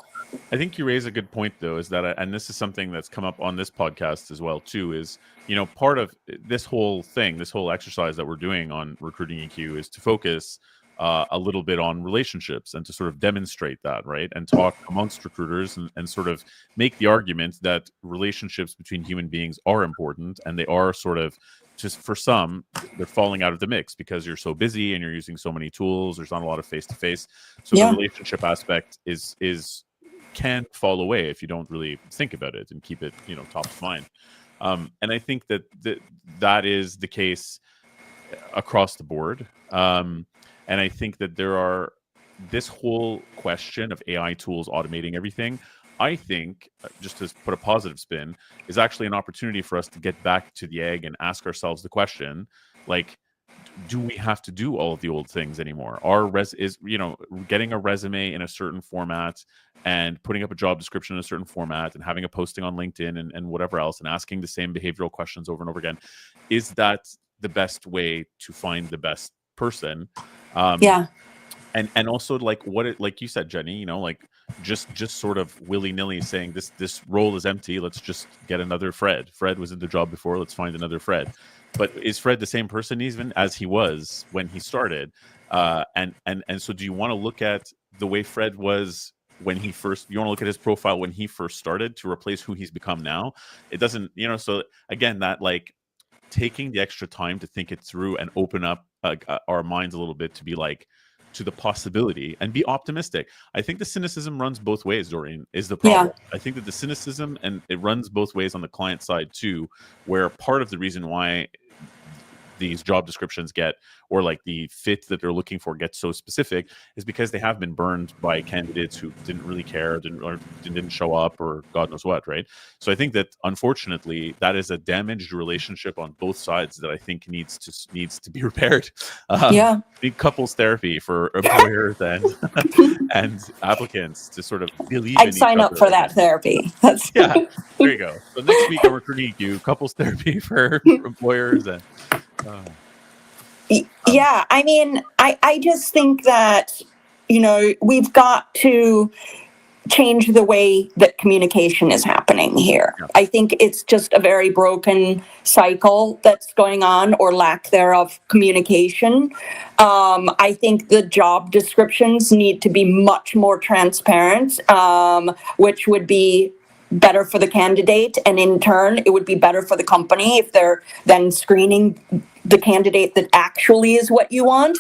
I think you raise a good point, though, is that, and this is something that's come up on this podcast as well, too, is, part of this whole thing, this whole exercise that we're doing on Recruiting EQ is to focus a little bit on relationships and to sort of demonstrate that, right? And talk amongst recruiters and sort of make the argument that relationships between human beings are important, and they are sort of, just for some, they're falling out of the mix because you're so busy and you're using so many tools. There's not a lot of face-to-face. So the relationship aspect can fall away if you don't really think about it and keep it, top of mind. And I think that is the case across the board. And I think that this whole question of AI tools automating everything, I think, just to put a positive spin, is actually an opportunity for us to get back to the egg and ask ourselves the question, like, do we have to do all of the old things anymore? Getting a resume in a certain format and putting up a job description in a certain format and having a posting on LinkedIn and whatever else and asking the same behavioral questions over and over again, is that the best way to find the best person? And also, like you said, Jenny, just sort of willy-nilly saying this role is empty, let's just get another Fred was in the job before, let's find another Fred. But is Fred the same person even as he was when he started? And so do you want to look at the way Fred was when he first, you want to look at his profile when he first started to replace who he's become now? It doesn't, so again, that taking the extra time to think it through and open up our minds a little bit to be to the possibility and be optimistic. I think the cynicism runs both ways, Doreen, is the problem. I think that the cynicism, and it runs both ways on the client side too, where part of the reason why these job descriptions or the fit that they're looking for gets so specific is because they have been burned by candidates who didn't really care, didn't show up, or God knows what, right? So I think that unfortunately that is a damaged relationship on both sides that I think needs to be repaired. Need couples therapy for employers and applicants to sort of believe. I'd sign up for that therapy. Yeah, there you go. So next week on Recruiting EQ, couples therapy for employers and. Yeah, I mean, I just think that, we've got to change the way that communication is happening here. Yeah. I think it's just a very broken cycle that's going on, or lack thereof communication. I think the job descriptions need to be much more transparent, which would be better for the candidate, and in turn it would be better for the company if they're then screening the candidate that actually is what you want.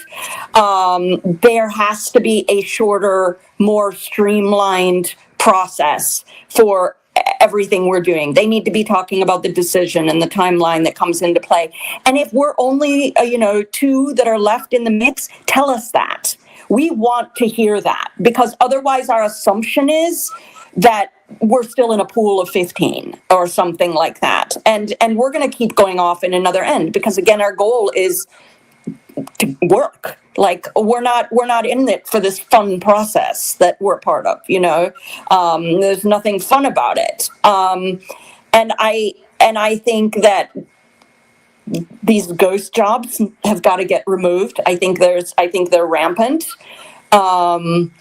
There has to be a shorter, more streamlined process for everything we're doing. They need to be talking about the decision and the timeline that comes into play. And if we're only 2 that are left in the mix, tell us that. We want to hear that, because otherwise our assumption is that we're still in a pool of 15 or something like that. And we're going to keep going off in another end, because again, our goal is to work. We're not in it for this fun process that we're part of, there's nothing fun about it. And I think that these ghost jobs have got to get removed. I think they're rampant. And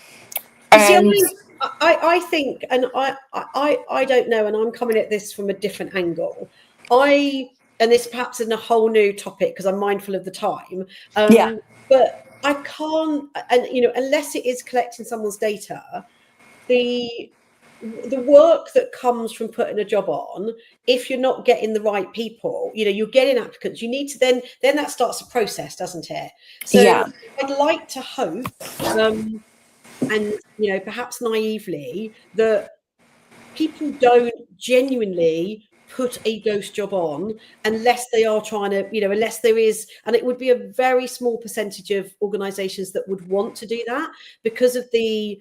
I think, and I don't know, and I'm coming at this from a different angle. And this perhaps in a whole new topic because I'm mindful of the time. Yeah. But I can't, and unless it is collecting someone's data, the work that comes from putting a job on, if you're not getting the right people, you're getting applicants, you need to then that starts a process, doesn't it? So yeah, I'd like to hope, and perhaps naively, that people don't genuinely put a ghost job on unless they are trying to, unless there is, and it would be a very small percentage of organizations that would want to do that because of the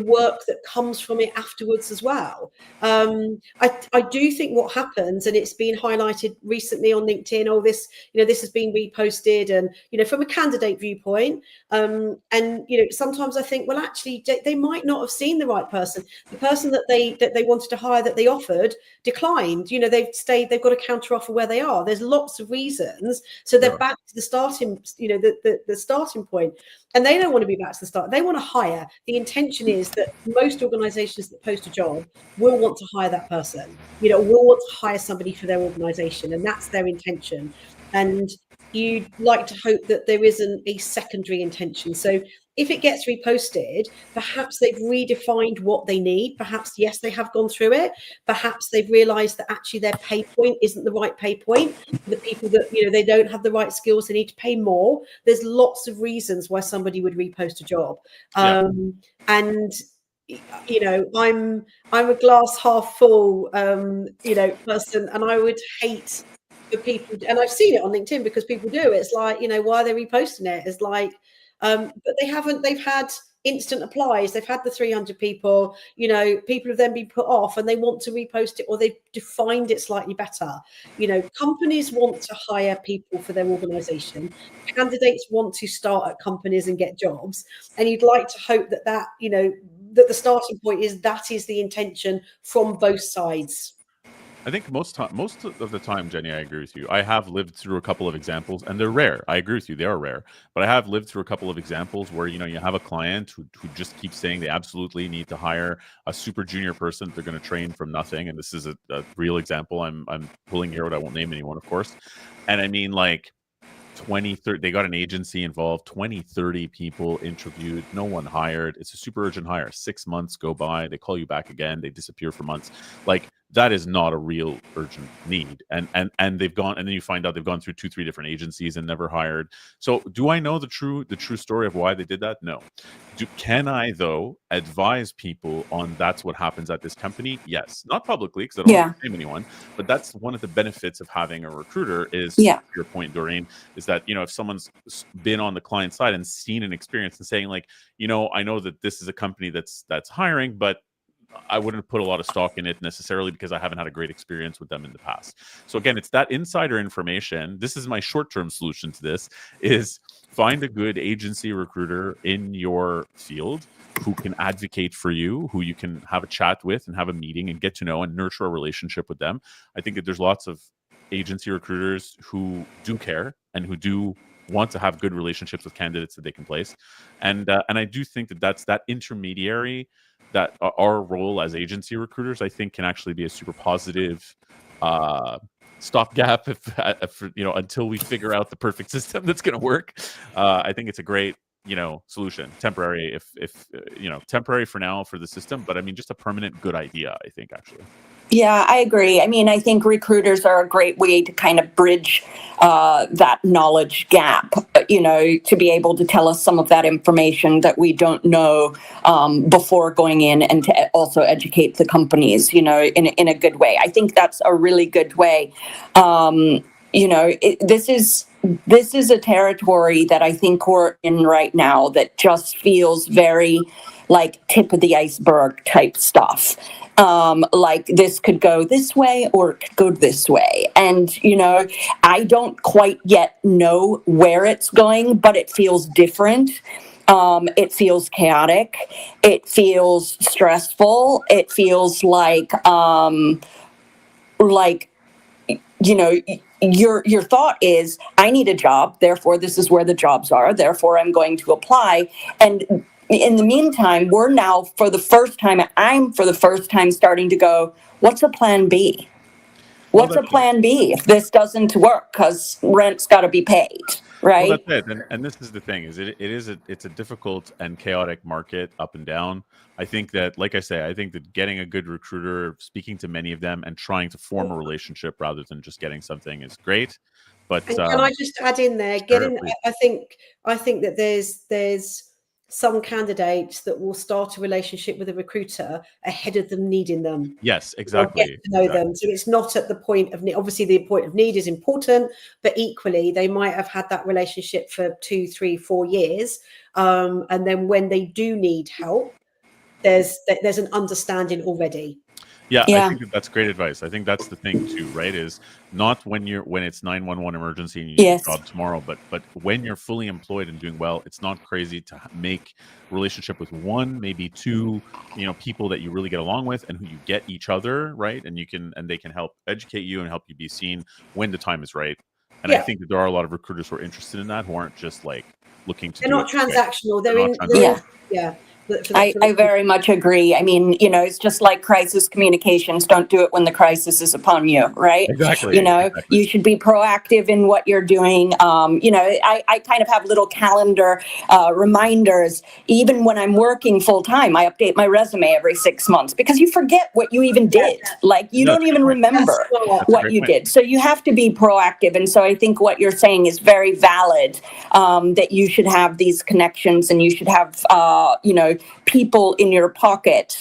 work that comes from it afterwards as well. I do think what happens, and it's been highlighted recently on LinkedIn, this has been reposted, and from a candidate viewpoint, and sometimes I think, well, actually they might not have seen the right person. The person that they wanted to hire, that they offered, declined. They've got a counter offer where they are. There's lots of reasons, so they're back to the starting, the starting point, and they don't want to be back to the start. They want to hire. The intention is that most organizations that post a job will want to hire that person, will want to hire somebody for their organization, and that's their intention. And you'd like to hope that there isn't a secondary intention. So if it gets reposted, perhaps they've redefined what they need. Perhaps, yes, they have gone through it. Perhaps they've realized that actually their pay point isn't the right pay point. The people that, they don't have the right skills, they need to pay more. There's lots of reasons why somebody would repost a job. And I'm a glass half full, person, and I would hate for people, and I've seen it on LinkedIn because people do. It's like, why are they reposting it? It's like, but they've had instant applies. They've had the 300 people, people have then been put off and they want to repost it, or they've defined it slightly better. Companies want to hire people for their organization. Candidates want to start at companies and get jobs. And you'd like to hope that that the starting point is the intention from both sides. I think most of the time, Jenny, I agree with you. I have lived through a couple of examples, and they're rare. I agree with you; they are rare. But I have lived through a couple of examples where you have a client who just keeps saying they absolutely need to hire a super junior person they're going to train from nothing. And this is a real example. I'm pulling here, but I won't name anyone, of course. And I mean, like 20, 30, they got an agency involved, 20, 30 people interviewed, no one hired. It's a super urgent hire. 6 months go by, they call you back again, they disappear for months. Like, that is not a real urgent need. And they've gone, and then you find out they've gone through 2-3 different agencies and never hired. So do I know the true story of why they did that? No. Can I, though, advise people on that's what happens at this company? Yes. Not publicly, because I don't want to name anyone, but that's one of the benefits of having a recruiter is, to your point, Doreen, is that, if someone's been on the client side and seen an experience and saying, like, I know that this is a company that's hiring, but I wouldn't put a lot of stock in it necessarily because I haven't had a great experience with them in the past. So again, it's that insider information. This is my short-term solution to this, is find a good agency recruiter in your field who can advocate for you, who you can have a chat with and have a meeting and get to know and nurture a relationship with them. I think that there's lots of agency recruiters who do care and who do want to have good relationships with candidates that they can place. And I do think that that's that intermediary, that our role as agency recruiters, I think, can actually be a super positive stopgap if until we figure out the perfect system that's going to work. I think it's a great solution. Temporary, if temporary for now for the system, but I mean, just a permanent good idea, I think, actually. Yeah, I agree. I mean, I think recruiters are a great way to kind of bridge that knowledge gap, to be able to tell us some of that information that we don't know before going in, and to also educate the companies, in a good way. I think that's a really good way. This is a territory that I think we're in right now that just feels very like tip of the iceberg type stuff. Like this could go this way or it could go this way. And, I don't quite yet know where it's going, but it feels different. It feels chaotic. It feels stressful. It feels like your thought is, I need a job, therefore this is where the jobs are, therefore I'm going to apply. And in the meantime, we're now I'm for the first time starting to go, what's a plan B? What's a plan B if this doesn't work? Because rent's got to be paid, right? Well, that's it. And this is the thing: is it's a difficult and chaotic market, up and down. I think that, like I say, I think that getting a good recruiter, speaking to many of them, and trying to form a relationship rather than just getting something is great. But and can I just add in there? Sure, I think that there's some candidates that will start a relationship with a recruiter ahead of them needing them. yes, exactly. Get to know them, so it's not at the point of need. Obviously, the point of need is important, but equally, they might have had that relationship for 2, 3, 4 years, and then when they do need help, there's an understanding already. Yeah, I think that's great advice. I think that's the thing too, right? Is not when it's 911 emergency and you need a job tomorrow, but when you're fully employed and doing well, it's not crazy to make relationship with one, maybe two, people that you really get along with and who you get each other, right? And they can help educate you and help you be seen when the time is right. And I think that there are a lot of recruiters who are interested in that, who aren't just like looking to. They're not transactional. Yeah. I very much agree. I mean, it's just like crisis communications. Don't do it when the crisis is upon you, right? Exactly. You should be proactive in what you're doing. I kind of have little calendar reminders. Even when I'm working full time, I update my resume every 6 months because you forget what you even did. Like you don't even remember what you did. So you have to be proactive. And so I think what you're saying is very valid, that you should have these connections and you should have, people in your pocket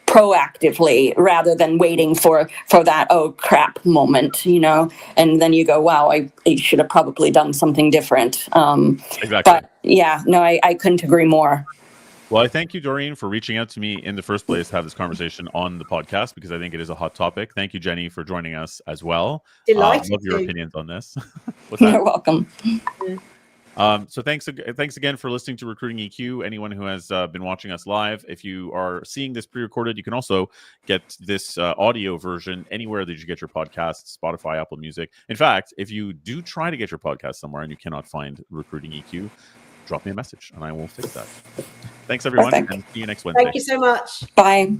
proactively rather than waiting for that oh crap moment, and then you go, wow, I should have probably done something different. Exactly. But yeah, no, I couldn't agree more. Well, I thank you, Doreen, for reaching out to me in the first place to have this conversation on the podcast, because I think it is a hot topic. Thank you, Jenny, for joining us as well. Delighted. Love your opinions on this. You're welcome. So thanks again for listening to Recruiting EQ. Anyone who has been watching us live, if you are seeing this pre-recorded, you can also get this audio version anywhere that you get your podcasts, Spotify, Apple Music. In fact, if you do try to get your podcast somewhere and you cannot find Recruiting EQ, drop me a message and I will fix that. Thanks, everyone, and see you next Wednesday. Thank you so much. Bye.